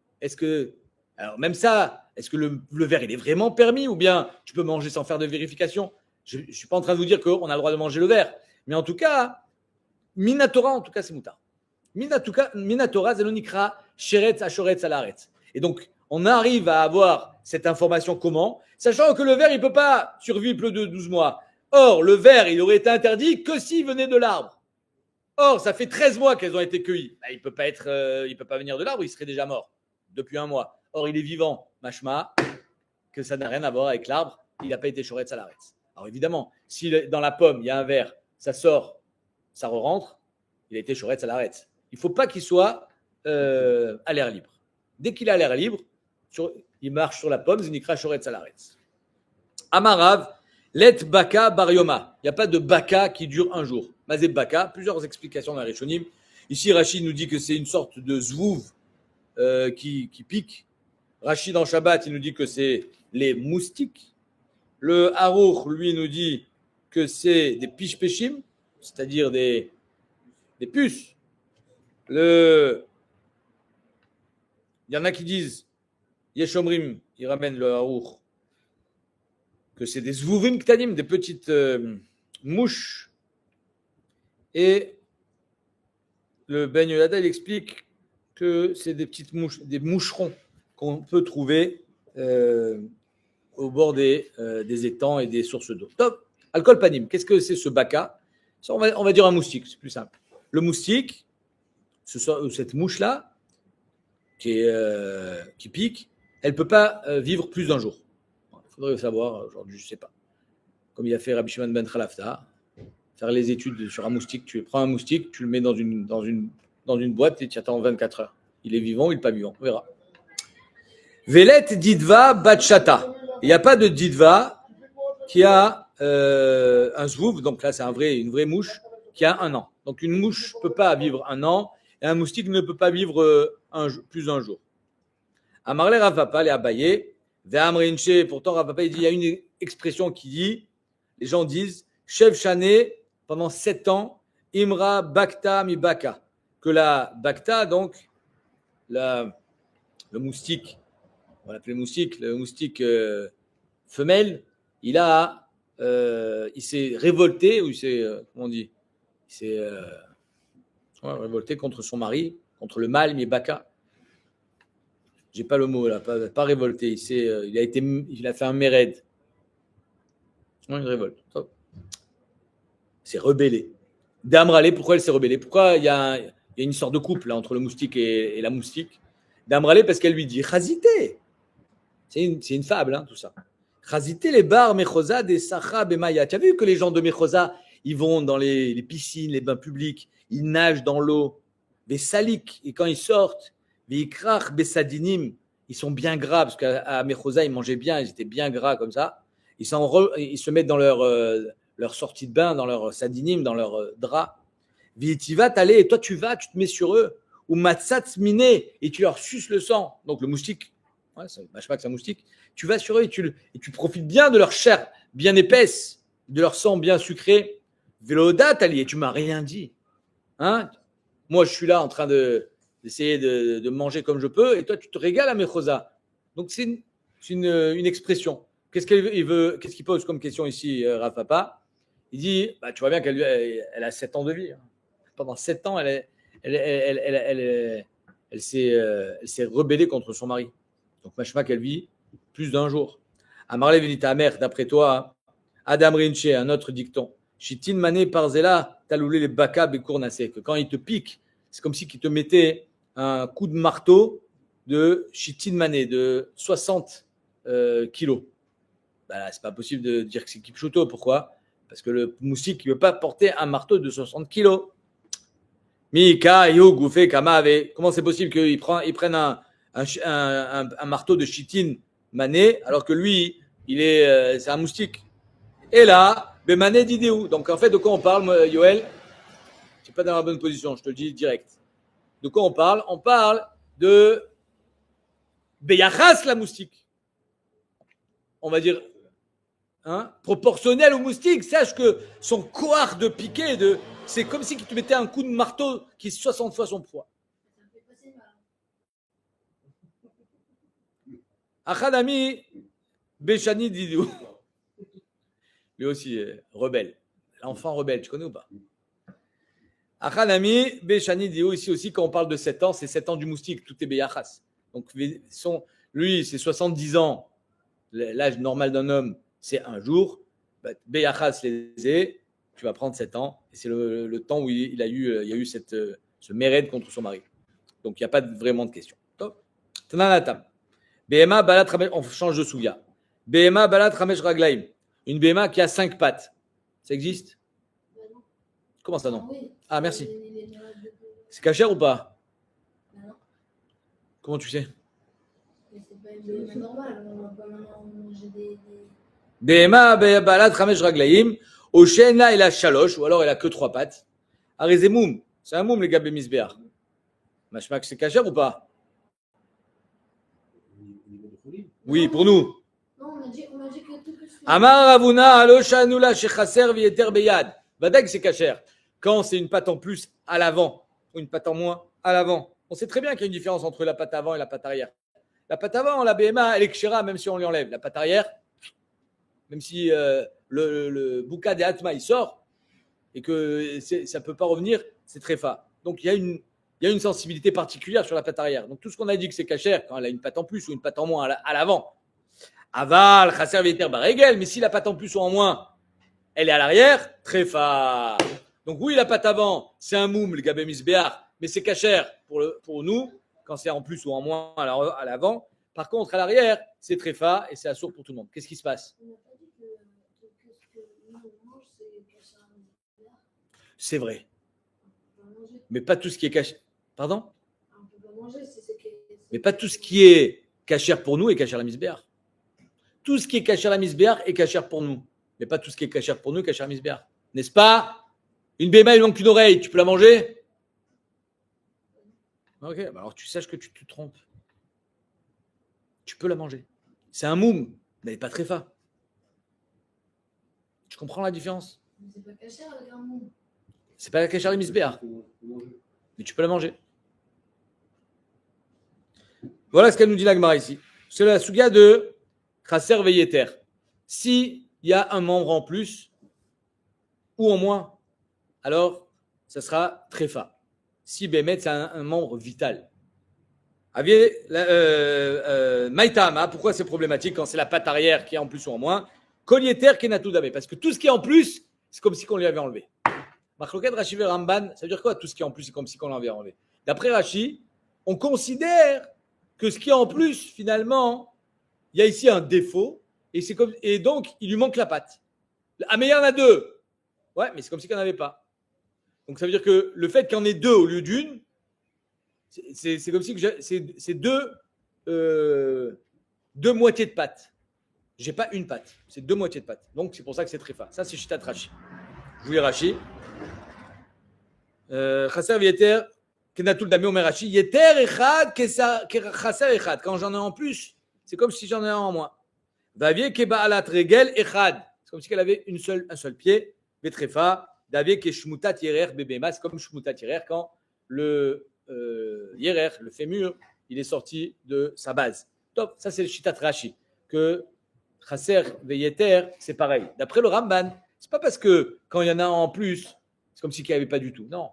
Alors même ça, est-ce que le verre, il est vraiment permis ou bien tu peux manger sans faire de vérification? Je ne suis pas en train de vous dire qu'on a le droit de manger le verre. Mais en tout cas, Minatora, en tout cas, c'est moutard. Minatora, Zelonikra, Sheretz, Ashoretz, Alaretz. Et donc, on arrive à avoir cette information comment? Sachant que le verre, il ne peut pas survivre plus de 12 mois. Or, le verre, il aurait été interdit que s'il venait de l'arbre. Or, ça fait 13 mois qu'elles ont été cueillies. Il ne peut pas venir de l'arbre, il serait déjà mort depuis un mois. Or, il est vivant, mashma, que ça n'a rien à voir avec l'arbre, il n'a pas été Shoretz Alaretz. Alors évidemment, si dans la pomme, il y a un verre, ça sort, ça re-rentre, il a été Shoretz Alaretz. Il ne faut pas qu'il soit à l'air libre. Dès qu'il est à l'air libre, il marche sur la pomme, Zinikra Shoretz Alaretz. Amarav, let baka bar yoma. Il n'y a pas de baka qui dure un jour. Mazeb baka, plusieurs explications dans les Rishonim. Ici, Rachid nous dit que c'est une sorte de zvouv qui pique. Rachid dans Shabbat, il nous dit que c'est les moustiques. Le Harour, lui, nous dit que c'est des pishpeshim, c'est-à-dire des puces. Il y en a qui disent, Yeshomrim, il ramène le Harour, que c'est des zvouvim ktanim, des petites mouches Et le Ben Yehoyada, il explique que c'est des petites mouches, des moucherons qu'on peut trouver au bord des étangs et des sources d'eau. Top. Alcool panim. Qu'est-ce que c'est ce baka? On va dire un moustique, c'est plus simple. Le moustique, cette mouche-là, qui pique, elle ne peut pas vivre plus d'un jour. Il faudrait le savoir aujourd'hui, je ne sais pas. Comme il a fait Rabbi Shimon ben Khalafta, faire les études sur un moustique. Tu prends un moustique, tu le mets dans une boîte et tu attends 24 heures. Il est vivant ou il n'est pas vivant, on verra. Velet didva batchata. Il n'y a pas de didva qui a un zvouv, donc là c'est une vraie mouche, qui a 1 an. Donc une mouche ne peut pas vivre 1 an et un moustique ne peut pas vivre plus d'un jour. Amarle Rav Papa, les Abaye, Ve'amrinche, pourtant Rav Papa, il y a une expression qui dit, les gens disent, Shev Shane, pendant 7 ans, Imra Bakta mi Baka, que la Bakta, donc, le moustique, on l'appelle moustique, le moustique femelle, il s'est révolté, ou il s'est, comment on dit, il s'est révolté contre son mari, contre le mâle mi Baka. J'ai pas le mot là, pas révolté. Il a fait un méred. Une révolte. C'est rebellé. Dame Ralé, pourquoi elle s'est rebellée? Pourquoi il y a une sorte de couple là, entre le moustique et la moustique? Dame Ralé, parce qu'elle lui dit Chazité. C'est une fable, hein, tout ça. Chazité les bars Mechosa des Sacha Bemaya. Tu as vu que les gens de Mechosa, ils vont dans les piscines, les bains publics, ils nagent dans l'eau, des saliques, et quand ils sortent, Vikrach Besadinim, ils sont bien gras, parce qu'à Mechosa, ils mangeaient bien, ils étaient bien gras comme ça. Ils se mettent dans leur sortie de bain, dans leur sadinim, dans leur drap. Vitiva, t'allais, et toi tu te mets sur eux. Ou matzat miné, et tu leur suces le sang. Donc le moustique, je sais pas que c'est un moustique, tu vas sur eux et tu profites bien de leur chair bien épaisse, de leur sang bien sucré. Véloda, t'allais, et tu m'as rien dit. Hein? Moi, je suis là en train d'essayer de manger comme je peux, et toi, tu te régales à Mechosa. Donc, c'est une expression. Qu'est-ce qu'il pose comme question ici, Rav Papa? Il dit, tu vois bien qu'elle a 7 ans de vie. Hein. Pendant 7 ans, elle s'est rebellée contre son mari. Donc, machma qu'elle vit plus d'un jour. Amarle Venita mère, d'après toi, Adam Rinche, un autre dicton. Chitin mané parzela, taloulé les baka bekournasé. Que quand il te pique, c'est comme si il te mettait un coup de marteau de chitin mané, de 60 kilos. Là, c'est pas possible de dire que c'est Kipchuto. Pourquoi? Parce que le moustique ne veut pas porter un marteau de 60 kilos. Mika, yo, Goufé, Kamave. Comment c'est possible qu'ils prennent un marteau de chitin mané alors que lui, c'est un moustique? Et là, Bemané d'idéou. Donc en fait, de quoi on parle, Yoël? Je suis pas dans la bonne position, je te le dis direct. De quoi on parle? On parle de Beyachas, la moustique. On va dire proportionnel au moustique. Sache que son coard de piqué, c'est comme si tu te mettais un coup de marteau qui est 60 fois son poids. Achadami Bechani Didou. Lui aussi, rebelle. L'enfant rebelle, tu connais ou pas? Achanami, Bechani Didou, ici aussi, quand on parle de 7 ans, c'est 7 ans du moustique, tout est Beyachas. Donc, lui, c'est 70 ans. L'âge normal d'un homme, c'est un jour. Beyachas les tu vas prendre 7 ans. Et c'est le temps où il y a eu ce méred contre son mari. Donc, il n'y a pas vraiment de question. Tananatam. Behema balat ramesh, on change de souya. Behema balat ramesh raglaim. Une behema qui a 5 pattes. Ça existe? Comment ça, non? Ah, merci. C'est cachère ou pas? Non. Comment tu sais? Mais c'est pas une behema normale. On va pas maintenant manger des. Behema balat ramesh raglaim. Oshena il a shalosh, ou alors elle a que 3 pattes. Arezemoum. C'est un moum, les gars, bémisbéar. Machmak, c'est cachère ou pas? Oui, pour nous. Non, on a dit que tout que Amar Ravuna aloshanula shechaser vieter beyad. Vadag c'est cachère. Quand c'est une patte en plus à l'avant ou une patte en moins à l'avant. On sait très bien qu'il y a une différence entre la patte avant et la patte arrière. La patte avant, la BMA, elle est kshira même si on lui enlève. La patte arrière, même si le bouka de Atma il sort, et que ça ne peut pas revenir, c'est tréfa. Donc il y a une sensibilité particulière sur la patte arrière. Donc tout ce qu'on a dit que c'est cachère, quand elle a une patte en plus ou une patte en moins à l'avant, aval, chasser véter barégel, mais si la patte en plus ou en moins, elle est à l'arrière, tréfa. Donc oui, la patte avant, c'est un moum, le gabé misbéar, mais c'est cachère pour nous, quand c'est en plus ou en moins à l'avant. Par contre, à l'arrière, c'est tréfa et c'est assourd pour tout le monde. Qu'est-ce qui se passe? On n'a pas dit que ce que nous on mange, c'est caché à l'intérieur. C'est vrai, On peut pas manger. mais pas tout ce qui est caché. Pardon? On peut pas manger si c'est que. Mais pas tout ce qui est cachère pour nous est cachère la misbéar. Tout ce qui est cachère la misbéar est cachère pour nous. Mais pas tout ce qui est cachère pour nous est cachère la misbéar. N'est-ce pas? Une béma, il manque une oreille, tu peux la manger? Ok, bah alors tu saches que tu te trompes. Tu peux la manger. C'est un moum, mais elle n'est pas très fin. Tu comprends la différence? Mais c'est pas caché avec un mou. C'est pas la cachère la misbéar, mais tu peux la manger. Voilà ce qu'elle nous dit la Gemara ici. C'est la souga de Chasser Veyeter. S'il y a un membre en plus ou en moins, alors ça sera tréfa. Si Bémet, c'est un membre vital. Maïtama, pourquoi c'est problématique quand c'est la patte arrière qui est en plus ou en moins? Kolieter Kenatou Dabé. Parce que tout ce qui est en plus, c'est comme si on lui avait enlevé. Machloket Rashi ve Ramban, ça veut dire quoi tout ce qui est en plus, c'est comme si on l'avait enlevé? D'après Rashi, on considère que ce qui est en plus, finalement, il y a ici un défaut, et donc il lui manque la patte. Ah, mais il y en a deux. Ouais, mais c'est comme si il n'y en avait pas. Donc ça veut dire que le fait qu'il y en ait deux au lieu d'une, c'est comme si c'est deux moitiés de patte. J'ai pas une patte, c'est deux moitiés de patte. Donc c'est pour ça que c'est très fin. Ça c'est Shitat Rashi. Je vous lis Rashi. Chasser Vieter, Kenatul Dami Omer Rashi. Yeter Echad, Chasser Echad. Quand j'en ai en plus, c'est comme si j'en ai un en moins. Davie Keba Alat Regel Echad. C'est comme si elle avait un seul pied. Vetrefa. Davie Ke Shmutat Yerer Bebema. C'est comme Shmutat Yerer quand le Yerer, le fémur, il est sorti de sa base. Top, ça c'est le Shitat Rashi. Que Chasser Veyeter, c'est pareil. D'après le Ramban, c'est pas parce que quand il y en a un en plus, c'est comme si il n'y avait pas du tout. Non.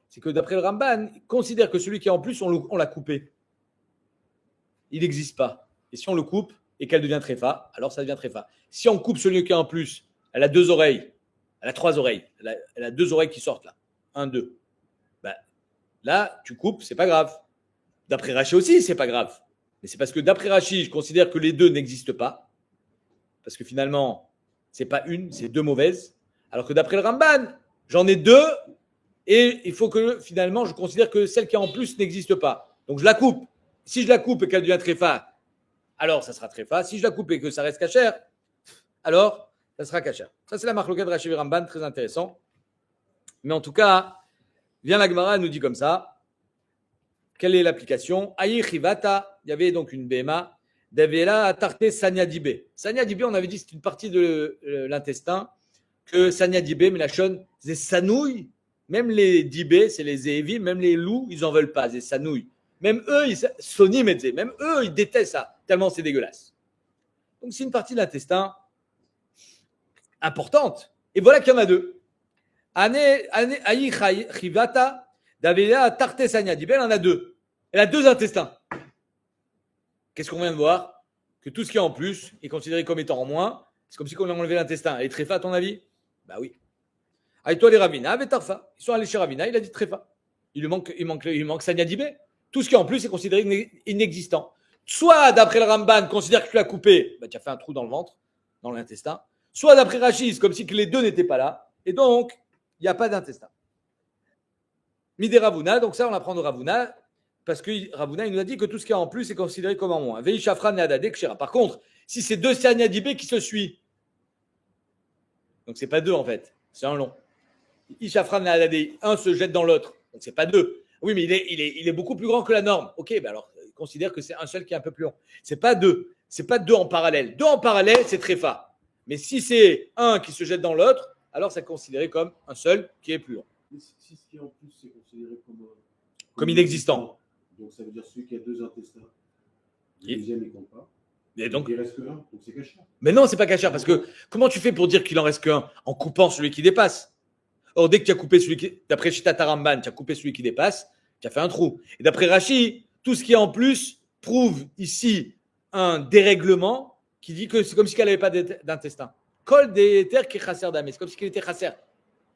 C'est que d'après le Ramban, il considère que celui qui est en plus, on l'a coupé. Il n'existe pas. Et si on le coupe et qu'elle devient tréfa, alors ça devient tréfa. Si on coupe celui qui est en plus, elle a deux oreilles, elle a trois oreilles, elle a deux oreilles qui sortent là. Un, deux. Ben, là, tu coupes, c'est pas grave. D'après Rashi aussi, c'est pas grave. Mais c'est parce que d'après Rashi, je considère que les deux n'existent pas. Parce que finalement, c'est pas une, c'est deux mauvaises. Alors que d'après le Ramban, j'en ai deux et il faut que finalement, je considère que celle qui est en plus n'existe pas. Donc je la coupe. Si je la coupe et qu'elle devient tréfa, alors ça sera tréfa. Si je la coupe et que ça reste cachère, alors ça sera cachère. Ça, c'est la marloquette de Rashi et Ramban, très intéressant. Mais en tout cas, vient la Gemara, elle nous dit comme ça. Quelle est l'application? Aïe Chivata, il y avait donc une BMA. Davela Tarte Sanyadibé. Sanyadibé, on avait dit c'est une partie de l'intestin que Sanyadibé, mais la chonne, c'est sanouille. Même les dibés, c'est les zéhévim, même les loups, ils n'en veulent pas, c'est sanouille. Même eux, même eux, ils détestent ça, tellement c'est dégueulasse. Donc c'est une partie de l'intestin importante. Et voilà qu'il y en a deux. Aïe Chivata, Davela Tarte Sanyadibé, elle en a deux. Elle a deux intestins. Qu'est-ce qu'on vient de voir? Que tout ce qui est en plus est considéré comme étant en moins. C'est comme si on a enlevé l'intestin. Elle est tréfa, à ton avis? Bah oui. Avec toi, les Ravina, avec Tarfa. Ils sont allés chez Ravina, il a dit tréfa. Il manque Sanyadibé. Tout ce qui est en plus est considéré inexistant. Soit d'après le Ramban, considère que tu l'as coupé, bah, tu as fait un trou dans le ventre, dans l'intestin. Soit d'après Rachis, comme si les deux n'étaient pas là. Et donc, il n'y a pas d'intestin. Midé Ravuna, donc ça, on apprend de Ravuna. Parce que Ravuna, il nous a dit que tout ce qui est en plus est considéré comme en moins. Vei Shafran et Adadé Kshera. Par contre, si c'est deux Sanyadibé qui se suivent, donc c'est pas deux en fait, c'est un long. Ishafran et Adadé, un se jette dans l'autre, donc c'est pas deux. Oui, mais il est beaucoup plus grand que la norme. Ok, ben alors, considère que c'est un seul qui est un peu plus long. C'est pas deux en parallèle. Deux en parallèle, c'est tréfa. Mais si c'est un qui se jette dans l'autre, alors c'est considéré comme un seul qui est plus long. Mais si ce qui est en plus, c'est considéré Comme inexistant. Donc ça veut dire celui qui a deux intestins. Le Et- deuxième, il ne compte pas. Et donc, Il reste que un, donc c'est caché. mais non, c'est pas cachère parce que comment tu fais pour dire qu'il en reste qu'un en coupant celui qui dépasse? Or, dès que tu as coupé celui qui, d'après Shita Taramban, tu as coupé celui qui dépasse, tu as fait un trou. Et d'après Rashi, tout ce qui est en plus prouve ici un dérèglement qui dit que c'est comme si elle n'avait pas d'intestin. Kol des terres qui est chasser d'amé. C'est comme si elle était chasser.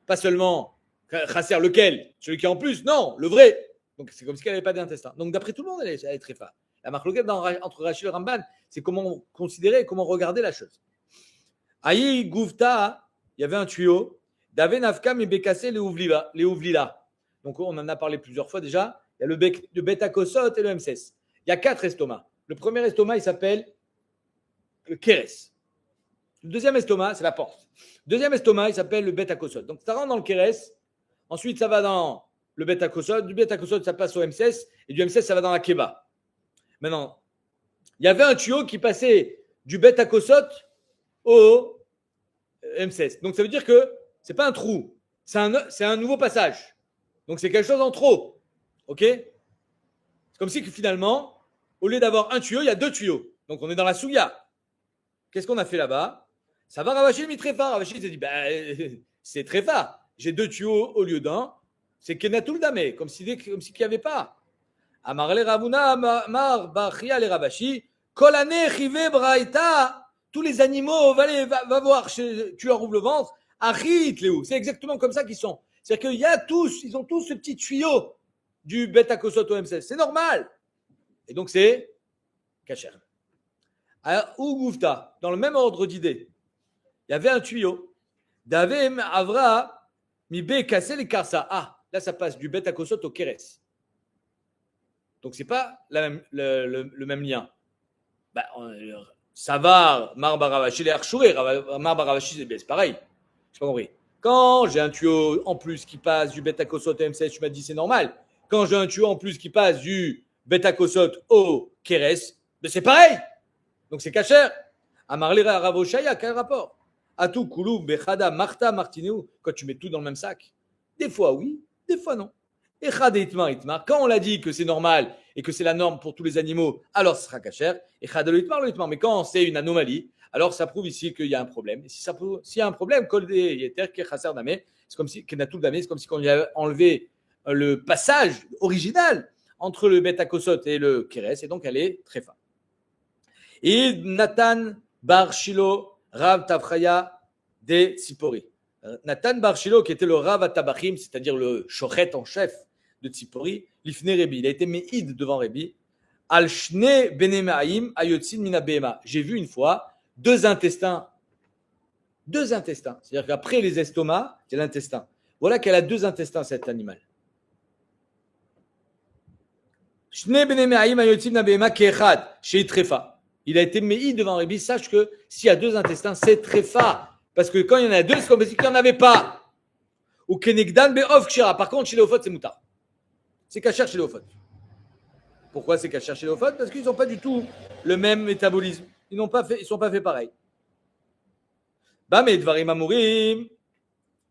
Pas seulement chasser lequel, celui qui est en plus, non, le vrai. Donc c'est comme si elle n'avait pas d'intestin. Donc d'après tout le monde, elle est très forte. La marque locale entre Rashi et le Ramban, c'est comment considérer, comment regarder la chose. Aïe Gouvta, il y avait un tuyau. Davé Nafkam et Bekassé les Ouvlila. Donc on en a parlé plusieurs fois déjà. Il y a le Beta Kosot et le M16. Il y a 4 estomacs. Le premier estomac, il s'appelle le Keres. Le deuxième estomac, c'est la porte. Le deuxième estomac, il s'appelle le Beta Kosot. Donc ça rentre dans le Keres. Ensuite, ça va dans le Beta Kosot. Du Beta Kosot, ça passe au M16. Et du M16, ça va dans la Keba. Maintenant, il y avait un tuyau qui passait du Beta Kosot au M16. Donc ça veut dire que c'est pas un trou, c'est un nouveau passage. Donc c'est quelque chose en trop. Ok? C'est comme si que finalement, au lieu d'avoir un tuyau, il y a 2 tuyaux. Donc on est dans la souya. Qu'est-ce qu'on a fait là-bas? Ça va Ravashi le mitrefa. Ravashi s'est dit, c'est trefa. J'ai 2 tuyaux au lieu d'un. C'est kenatul dame, comme si qu'il n'y avait pas. Amarle Ravuna, Amar, Bachia, les Ravashi, Kolane, Chive, Braïta, tous les animaux, va voir, tu leur ouvres le ventre, Achit, Léo. C'est exactement comme ça qu'ils sont. C'est-à-dire qu'ils ont tous ce petit tuyau du Beta Kosot au M16. C'est normal. Et donc c'est Kacher. Ou Goufta, dans le même ordre d'idée, il y avait un tuyau. Davem, Avra, Mibe, Kassé, les Karsa. Ah, là ça passe du Beta Kosot au Keres. Donc, ce n'est pas le même lien. Savar, Marbaravashi, les Archouré. Marbaravashi, c'est pareil. Je n'ai pas compris. Quand j'ai un tuyau en plus qui passe du Beta Kosot au M16, tu m'as dit c'est normal. Quand j'ai un tuyau en plus qui passe du Beta Kosot au Keres, c'est pareil. Donc, c'est Kacher. Amarle Ravoshaya, quel rapport? Atou, Koulou, Bechada, Marta, Martineou. Quand tu mets tout dans le même sac. Des fois oui, des fois non. Echad et Itmar, Itmar. Quand on a dit que c'est normal et que c'est la norme pour tous les animaux, alors ce sera Kacher. Echad le Itmar. Mais quand c'est une anomalie, alors ça prouve ici qu'il y a un problème. Et s'il y a un problème, Kol de Yeter, Kechasser Damé, c'est comme si Kenatul Damé, c'est comme si on lui avait enlevé le passage original entre le Beta Kosot et le Keres, et donc elle est très fin. Et Nathan Bar Shilo, Rav Tafraya de Tzipori. Nathan Bar Shilo, qui était le Rav Atabachim, c'est-à-dire le Shochet en chef de Tzipori, Lifne Rebi. Il a été Meïd devant Rebi. Al Shne Benemaim Ayotzin Mina Behema. J'ai vu une fois 2 intestins. 2 intestins. C'est-à-dire qu'après les estomacs, il y a l'intestin. Voilà qu'elle a 2 intestins, cet animal. Shne Benemaim Ayotzin Mina Behema Kechad. Chez Trefa. Il a été Meïd devant Rebi. Sache que s'il y a 2 intestins, c'est Trefa. Parce que quand il y en a 2, c'est comme si il n'y en avait pas. Ou Kenegdan Be'ov Kshira. Par contre, chez les Ophot, c'est Moutar. C'est Kacher chez les Ophot. Pourquoi c'est Kacher chez les Ophot? Parce qu'ils n'ont pas du tout le même métabolisme. Ils ne sont pas faits pareil. Bamé Dvarim Amourim.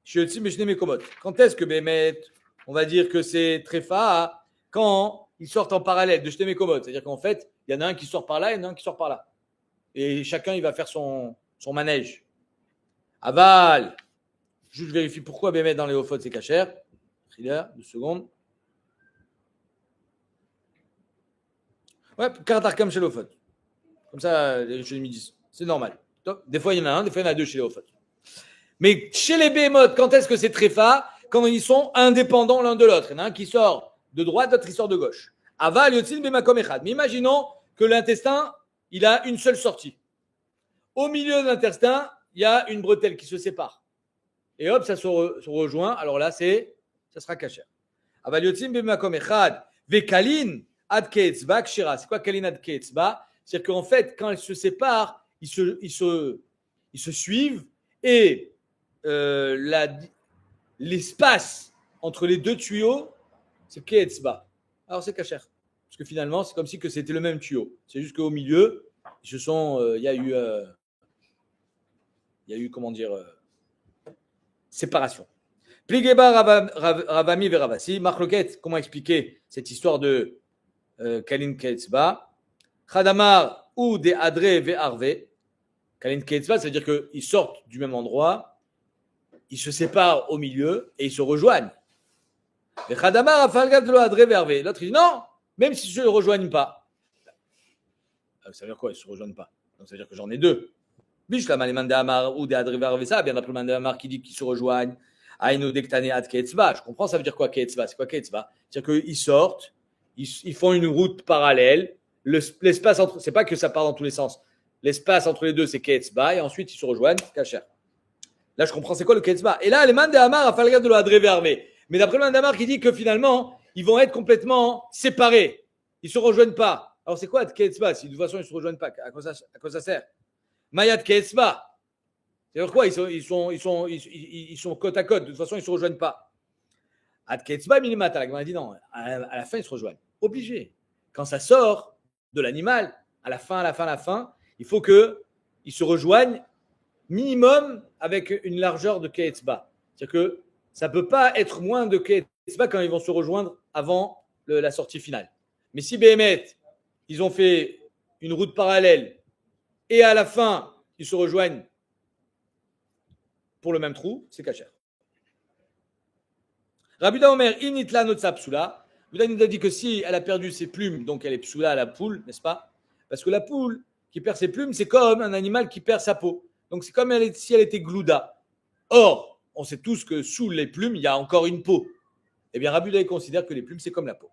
Shiotzi Meshne Mekomot. Quand est-ce que Bémet, on va dire que c'est Trefa? Quand ils sortent en parallèle de Shne Mekomot. C'est-à-dire qu'en fait, il y en a un qui sort par là et il y en a un qui sort par là. Et chacun, il va faire son manège. Aval. Je vérifie pourquoi Bémet dans les Ophot, c'est Kacher. Thriller, 2 secondes. Ouais, Karatarkam chez l'Ophot. Comme ça, les jeunes me disent. C'est normal. Des fois, il y en a un, des fois, il y en a 2 chez les Ophot. Mais chez les Bémotes, quand est-ce que c'est Tréfa? Quand ils sont indépendants l'un de l'autre. Il y en a un qui sort de droite, l'autre qui sort de gauche. Aval, Yotzin, Bemakom Echad. Mais imaginons que l'intestin, il a une seule sortie. Au milieu de l'intestin, il y a une bretelle qui se sépare. Et hop, ça se rejoint. Alors là, ça sera Kacher. Aval, Yotzin, Bemakom Echad. Vekalin. Ad keetzba kshira. C'est quoi kalin ad keetzba? C'est-à-dire qu'en fait, quand elles se séparent, ils se suivent et l'espace entre les 2 tuyaux, c'est keetzba. Alors c'est kasher. Parce que finalement, c'est comme si que c'était le même tuyau. C'est juste qu'au milieu, il y a eu, comment dire, séparation. Pligeba Ravami Veravasi. Marloket, comment expliquer cette histoire de Kalin Keetzba, Khadamar ou des Adré ve Arve. Kalin Keetzba, c'est-à-dire qu'ils sortent du même endroit. ils se séparent au milieu et ils se rejoignent. L'autre, il dit non, même si je ne rejoignent pas. Ça veut dire quoi, ils ne se rejoignent pas? Donc, ça veut dire que j'en ai deux. Bien après le mandamar qui dit qu'ils se rejoignent. Je comprends, ça veut dire quoi, keetzba? C'est quoi keetzba? C'est-à-dire qu'ils sortent, ils font une route parallèle. L'espace entre, c'est pas que ça part dans tous les sens. L'espace entre les deux, c'est keetzba, et ensuite ils se rejoignent, kacher. Là, je comprends, c'est quoi le keetzba? Et là, les mandamar a falga de l'adré vervé. Mais d'après le mandamar qui dit que finalement, ils vont être complètement séparés. Ils ne se rejoignent pas. Alors, c'est quoi keetzba? Si de toute façon, ils ne se rejoignent pas, à quoi ça sert? Mayat keetzba. C'est-à-dire quoi? Ils sont côte à côte. De toute façon, ils ne se rejoignent pas. Ad keetzba minimata. La Gemara dit non. À la fin, ils se rejoignent. Obligé. Quand ça sort de l'animal, à la fin, il faut qu'ils se rejoignent minimum avec une largeur de keetzba. C'est-à-dire que ça ne peut pas être moins de keetzba quand ils vont se rejoindre avant la sortie finale. Mais si Béhémet, ils ont fait une route parallèle et à la fin, ils se rejoignent pour le même trou, c'est cachère. Rabbi Uda Omer, initla notsa psula. Uda nous a dit que si elle a perdu ses plumes, donc elle est psula à la poule, n'est-ce pas? Parce que la poule qui perd ses plumes, c'est comme un animal qui perd sa peau. Donc c'est comme si elle était glouda. Or, on sait tous que sous les plumes, il y a encore une peau. Eh bien, Rabbi Uda considère que les plumes, c'est comme la peau.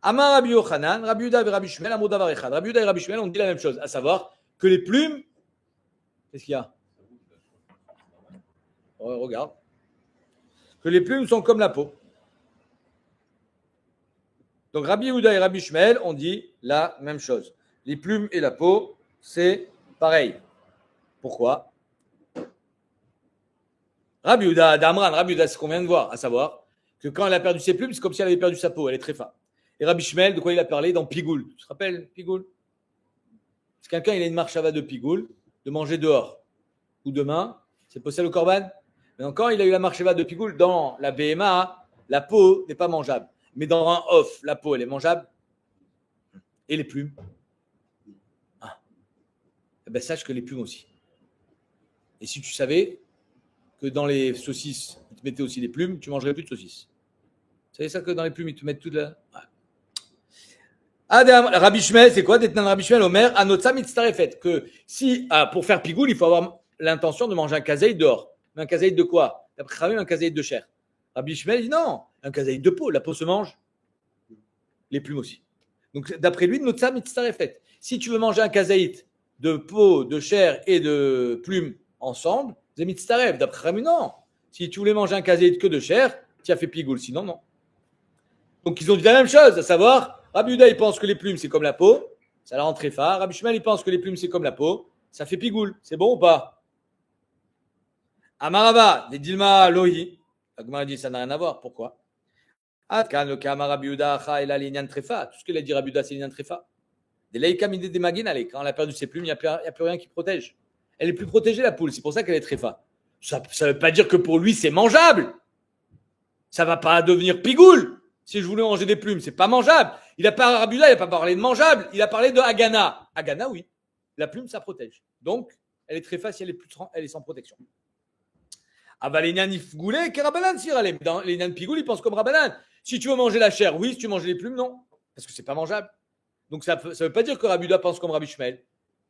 Amar Rabbi Yochanan, Rabbi Uda et Rabbi Shmuel, Amar Davar Echad. Rabbi Uda et Rabbi Shmuel ont dit la même chose, à savoir que les plumes, qu'est-ce qu'il y a? Regarde. Que les plumes sont comme la peau. Donc Rabbi Yehuda et Rabbi Shmuel ont dit la même chose. Les plumes et la peau, c'est pareil. Pourquoi? Rabbi Yehuda, Damran, Rabbi Yehuda, c'est ce qu'on vient de voir, à savoir que quand elle a perdu ses plumes, c'est comme si elle avait perdu sa peau, elle est très fin. Et Rabbi Shmuel, de quoi il a parlé? Dans Pigoul. Tu te rappelles, Pigoul? Si quelqu'un il a une marchava de Pigoul, de manger dehors, ou demain, c'est possible au Corban? Mais quand il a eu la marcheva de Pigoul, dans la BMA, la peau n'est pas mangeable. Mais dans un off, la peau, elle est mangeable. Et les plumes? Ah. Eh bien, sache que les plumes aussi. Et si tu savais que dans les saucisses, ils te mettaient aussi des plumes, tu mangerais plus de saucisses. Vous savez ça que dans les plumes, ils te mettent tout de la... Ouais. Adam, Rabbi Shmuel, c'est quoi? D'être un Rabbi Shmuel, Omer, Anotza mitztarefet. Que si, pour faire Pigoul, il faut avoir l'intention de manger un kazaïd dehors. Mais un kazaïd de quoi? D'après Rabbi, un kazaïd de chair. Rabbi Shmuel dit non, un kazaïd de peau. La peau se mange, les plumes aussi. Donc d'après lui, Notza mitztarefet. Si tu veux manger un kazaïd de peau, de chair et de plumes ensemble, c'est mitztaref. D'après Rabbi, non. Si tu voulais manger un kazaïd que de chair, tu as fait Pigoul. Sinon, non. Donc ils ont dit la même chose, à savoir, Rabbi Uda, il pense que les plumes, c'est comme la peau. Ça la rend très fort. Rabbi Shmuel, il pense que les plumes, c'est comme la peau. Ça fait Pigoul. C'est bon ou pas? Amarava, des Dilma Lohi. Agmar dit ça n'a rien à voir. Pourquoi? Atkan le Kama Rabbi Uda et la lignan trefa. Tout ce qu'il a dit Rabbi Uda, c'est lignan trefa. Des Leika midé des magin, quand elle a perdu ses plumes, il n'y a plus rien qui protège. Elle est plus protégée, la poule. C'est pour ça qu'elle est trefa. Ça ne veut pas dire que pour lui, c'est mangeable. Ça ne va pas devenir Pigoul. Si je voulais manger des plumes, c'est pas mangeable. Il a pas Rabbi Uda, il n'a pas parlé de mangeable. Il a parlé de Hagana. Hagana, oui. La plume, ça protège. Donc, elle est très facile, elle est sans protection. Avalenian ifgoulé, kerabanan siralem. Dans les Nan Pigoul, ils pensent comme Rabbanan. Si tu veux manger la chair, oui. Si tu manges les plumes, non. Parce que c'est pas mangeable. Donc, ça veut pas dire que Rabbi Uda pense comme Rabbi Shmuel.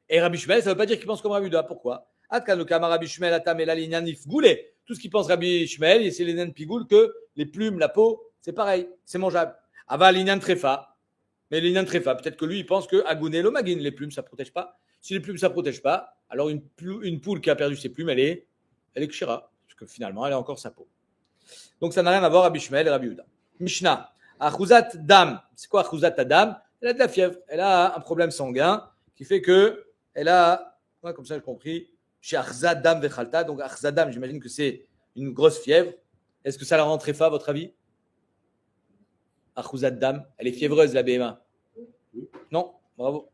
Et Rabbi Shmuel, ça veut pas dire qu'il pense comme Rabbi Uda. Pourquoi? Atkan le Kama Rabbi Shmuel, Atam et la Lignan ifgoulé. Tout ce qu'il pense Rabbi Shmuel, c'est les Nan Pigoul que les plumes, la peau, c'est pareil, c'est mangeable. Aval Lignan trefa. Mais Lignan trefa, peut-être que lui, il pense que Agouné Lomagin, les plumes, ça ne protège pas. Si les plumes, ça ne protège pas, alors une poule qui a perdu ses plumes, elle est kshira. Parce que finalement, elle a encore sa peau. Donc ça n'a rien à voir Rabbi Shmuel et Rabbi Uda. Mishnah. Achuzat dam. C'est quoi Achuzat dam? Elle a de la fièvre. Elle a un problème sanguin qui fait que elle a, comme ça j'ai compris, chez Achzat dam vechalta. Donc Achzat dam, j'imagine que c'est une grosse fièvre. Est-ce que ça la rend très fa, à votre avis? Achuzat dam. Elle est fiévreuse, la BMA. Non, bravo.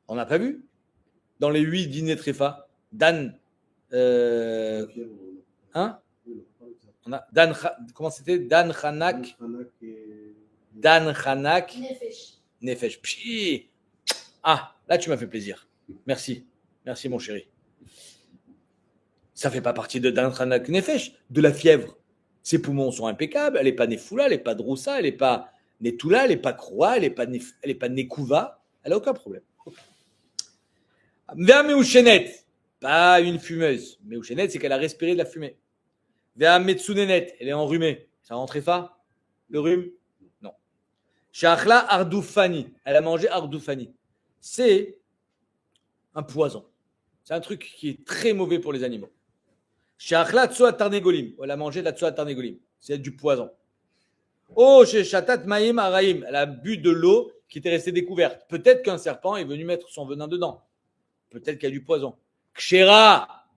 On n'a pas vu dans les 8 dîners tréfa. Dan. Hein? On a Dan. Comment c'était? Dan Hanak. Dan Hanak. Nefesh. Pshi. Ah, là tu m'as fait plaisir. Merci. Merci mon chéri. Ça ne fait pas partie d'un tranak nefesh, de la fièvre. Ses poumons sont impeccables, elle n'est pas nefoula, elle n'est pas droussa, elle n'est pas netoula, elle n'est pas croix, elle n'est pas nekouva, elle n'a aucun problème. Vers Meouchenet, pas une fumeuse. Meouchenet, c'est qu'elle a respiré de la fumée. Vers Metsunenet, elle est enrhumée. Ça rend tréfa, le rhume? Non. Shachla Ardoufani, elle a mangé Ardoufani. C'est un poison. C'est un truc qui est très mauvais pour les animaux. Shachla Tsoa Tarnegolim, elle a mangé de la Tsoa Tarnegolim. C'est du poison. Oh, chez Shatat Maïm Araïm, elle a bu de l'eau qui était restée découverte. Peut-être qu'un serpent est venu mettre son venin dedans. Peut-être qu'il y a du poison. Kshera,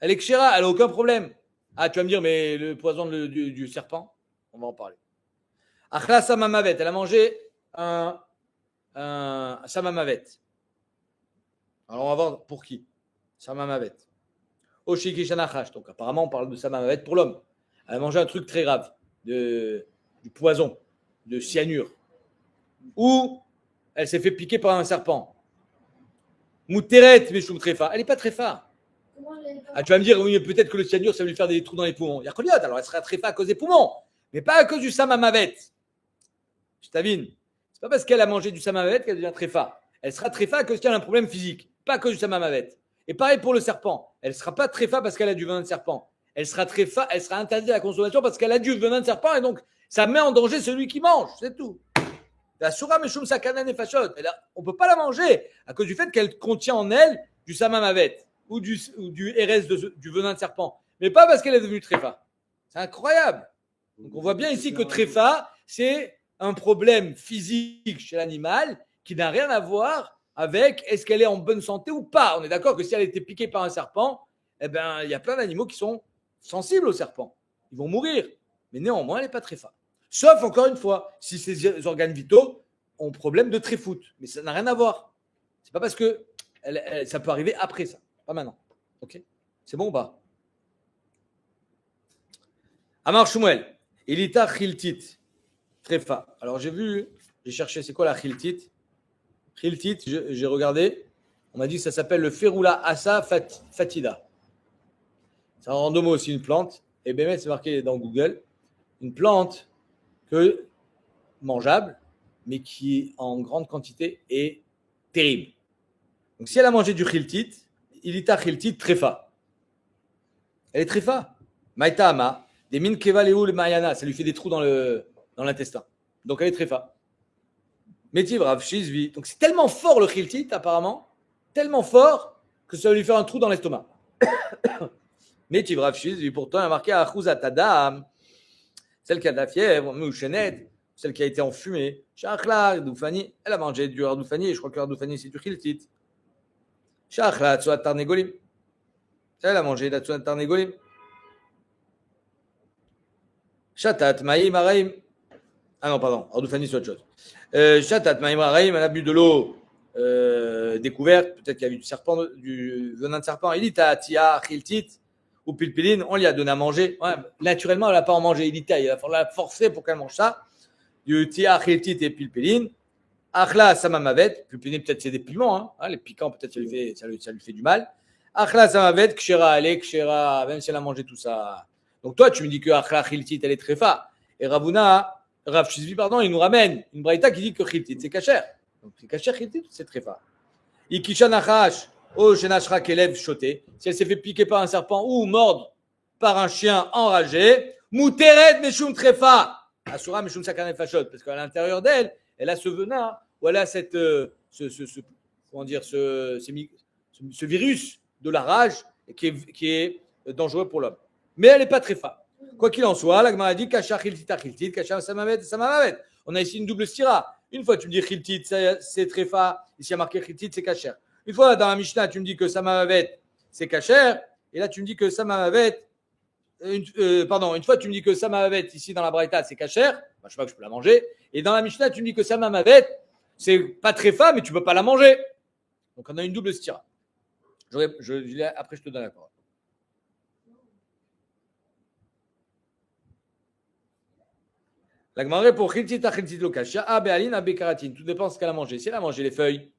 elle est Kshera, elle n'a aucun problème. Ah, tu vas me dire, mais le poison du serpent, on va en parler. Achla Samamavet, elle a mangé un Samamavet. Alors, on va voir pour qui. Samamavet. Oshikishanachash. Donc, apparemment, on parle de Samamavet pour l'homme. Elle a mangé un truc très grave, du poison, de cyanure. Ou elle s'est fait piquer par un serpent. Mouteret, Meshum Trefa. Elle n'est pas Trefa. Ah, tu vas me dire, oui, peut-être que le cyanure, ça va lui faire des trous dans les poumons. Il y a Koliot, alors elle serait Trefa à cause des poumons, mais pas à cause du Samamavet. Je t'avine. C'est pas parce qu'elle a mangé du Samamavet qu'elle devient Trefa. Elle sera Trefa à cause qu'elle a un problème physique, pas à cause du Samamavet. Et pareil pour le serpent. Elle ne sera pas Trefa parce qu'elle a du venin de serpent. Elle sera Trefa, elle sera interdite à la consommation parce qu'elle a du venin de serpent et donc ça met en danger celui qui mange. C'est tout. La Soura Meshum Sakana Nefashot. On ne peut pas la manger à cause du fait qu'elle contient en elle du Samamavet ou du RS du venin de serpent. Mais pas parce qu'elle est devenue Trefa. C'est incroyable. Donc on voit bien ici que Trefa, c'est un problème physique chez l'animal qui n'a rien à voir avec est-ce qu'elle est en bonne santé ou pas. On est d'accord que si elle a été piquée par un serpent, eh ben, il y a plein d'animaux qui sont sensibles au serpent. Ils vont mourir. Mais néanmoins, elle n'est pas Trefa. Sauf, encore une fois, si ces organes vitaux ont problème de tréfoot. Mais ça n'a rien à voir. C'est pas parce que ça peut arriver après ça. Pas maintenant. Ok? C'est bon ou pas? Amar Shmuel. Ilita Chiltit. Trefa. Alors j'ai cherché c'est quoi la Chiltit. Chiltit, j'ai regardé. On m'a dit que ça s'appelle le Ferula Asa Fatida. C'est en deux mots aussi une plante. Et bien, c'est marqué dans Google. Une plante mangeable, mais qui en grande quantité est terrible. Donc si elle a mangé du Chiltit, Ilita Chiltit Trefa. Elle est Trefa. Maïta Ama. Des mines Kevaleu le Mayana. Ça lui fait des trous dans l'intestin. Donc elle est Trefa. Métiv Rav Shizvi. Donc c'est tellement fort le Chiltit, apparemment, tellement fort que ça va lui faire un trou dans l'estomac. Métiv Rav Shizvi, pourtant, il a marqué Achuzat Adam, celle qui a de la fièvre, Mouchenet, celle qui a été enfumée. Shachla, Ardoufani, elle a mangé du Ardoufani, et je crois que Ardoufani c'est du Chiltit. Shachla, Tsuat Tarnegolim. Elle a mangé de la Tsuat Tarnegolim. Shatat, Maïm, Araim. Ah non, pardon, Ardoufani c'est autre chose. Shatat Maïm Raïm, elle a bu de l'eau découverte, peut-être qu'il y avait du venin de serpent. Il dit Tia, Chiltit ou Pilpiline, on lui a donné à manger. Ouais, naturellement, elle n'a pas en mangé. Il dit il va falloir la forcer pour qu'elle mange ça. Du Tia, Chiltit et Pilpiline. Achla, Samamavet. Pilpiline, peut-être c'est des piments. Hein. Les piquants, peut-être ça lui fait du mal. Achla, Samavet, Kshera, allez, Kshera, même si elle a mangé tout ça. Donc toi, tu me dis que Achla, Chiltit, elle est très fa. Et Ravuna, Rav Shizvi, pardon, il nous ramène une braïta qui dit que Chiltit, c'est kasher. Donc c'est kasher, Chiltit, c'est très fort. Ikisha Nachash, oh Shenashra Kelev Shoté, si elle s'est fait piquer par un serpent ou mordre par un chien enragé, Mouteret Meshum Trefa, Asura Meshum Sakane Fashot, parce qu'à l'intérieur d'elle, elle a ce venin, ou elle a ce virus de la rage qui est dangereux pour l'homme. Mais elle n'est pas Trefa. Quoi qu'il en soit, la Gemara dit Kasha Chiltit Chiltit, Kasha Samavet Samavet. On a ici une double stira. Une fois, tu me dis Chiltit, c'est Trefa. Ici, il y a marqué Chiltit, c'est Kasher. Une fois, dans la Mishnah, tu me dis que Samavet, c'est Kasher. Et là, tu me dis que Samavet. Une fois, tu me dis que Samavet, ici, dans la Braïta, c'est Kasher. Je ne sais pas que je peux la manger. Et dans la Mishnah, tu me dis que Samavet, c'est pas Trefa, mais tu ne peux pas la manger. Donc, on a une double stira. Après, je te donne la parole. La Gemara pour Chiltit à Chiltit Lokasha, Abealin, Abekaratin. Tout dépend de ce qu'elle a mangé. Si elle a mangé les feuilles,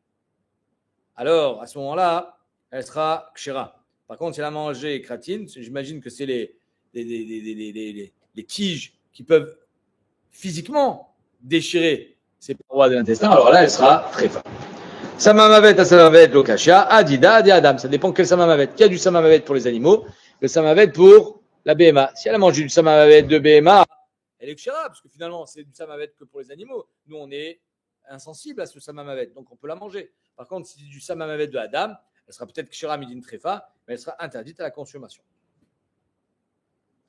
alors à ce moment-là, elle sera Kshera. Par contre, si elle a mangé kratine, j'imagine que c'est les tiges qui peuvent physiquement déchirer ces parois de l'intestin. Alors là, elle sera très forte. Samamavet à Samamavet, Lokasha, Adida, Adi Adam. Ça dépend quel Samamavet. Il y a du Samamavet pour les animaux, le Samamavet pour la BMA. Si elle a mangé du Samamavet de BMA, elle est kshira, parce que finalement, c'est du Samamavet que pour les animaux. Nous, on est insensible à ce Samamavet, donc on peut la manger. Par contre, si c'est du Samamavet de Adam, elle sera peut-être kshira midin trefa, mais elle sera interdite à la consommation.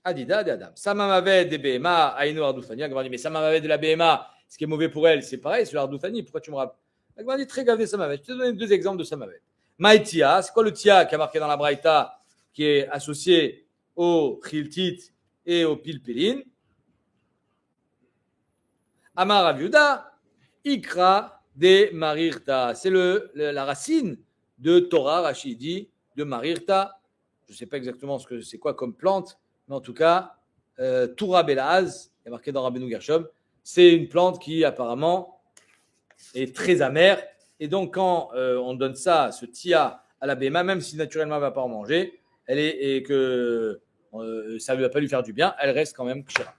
Adida, Adi Adam. Samamavet de BMA, Aïno Ardoufani. Mais Samamavet de la BMA, ce qui est mauvais pour elle, c'est pareil, c'est l'Ardoufani. Pourquoi tu me rappelles? La dit très gavé Samavet. Je te donne deux exemples de Samavet. Maïtia, c'est quoi le tia qui a marqué dans la Braïta, qui est associé au Chiltit et au Pilpilin? Amar Aviuda, Ikra de Marirta. C'est la racine de Torah, Rachidi, de Marirta. Je ne sais pas exactement ce que c'est quoi comme plante, mais en tout cas, Toura Belaz, qui est marqué dans Rabbeinu Gershom, c'est une plante qui apparemment est très amère. Et donc, quand on donne ça, ce tia à la béma, même si naturellement elle ne va pas en manger, et que ça ne va pas lui faire du bien, elle reste quand même kshira.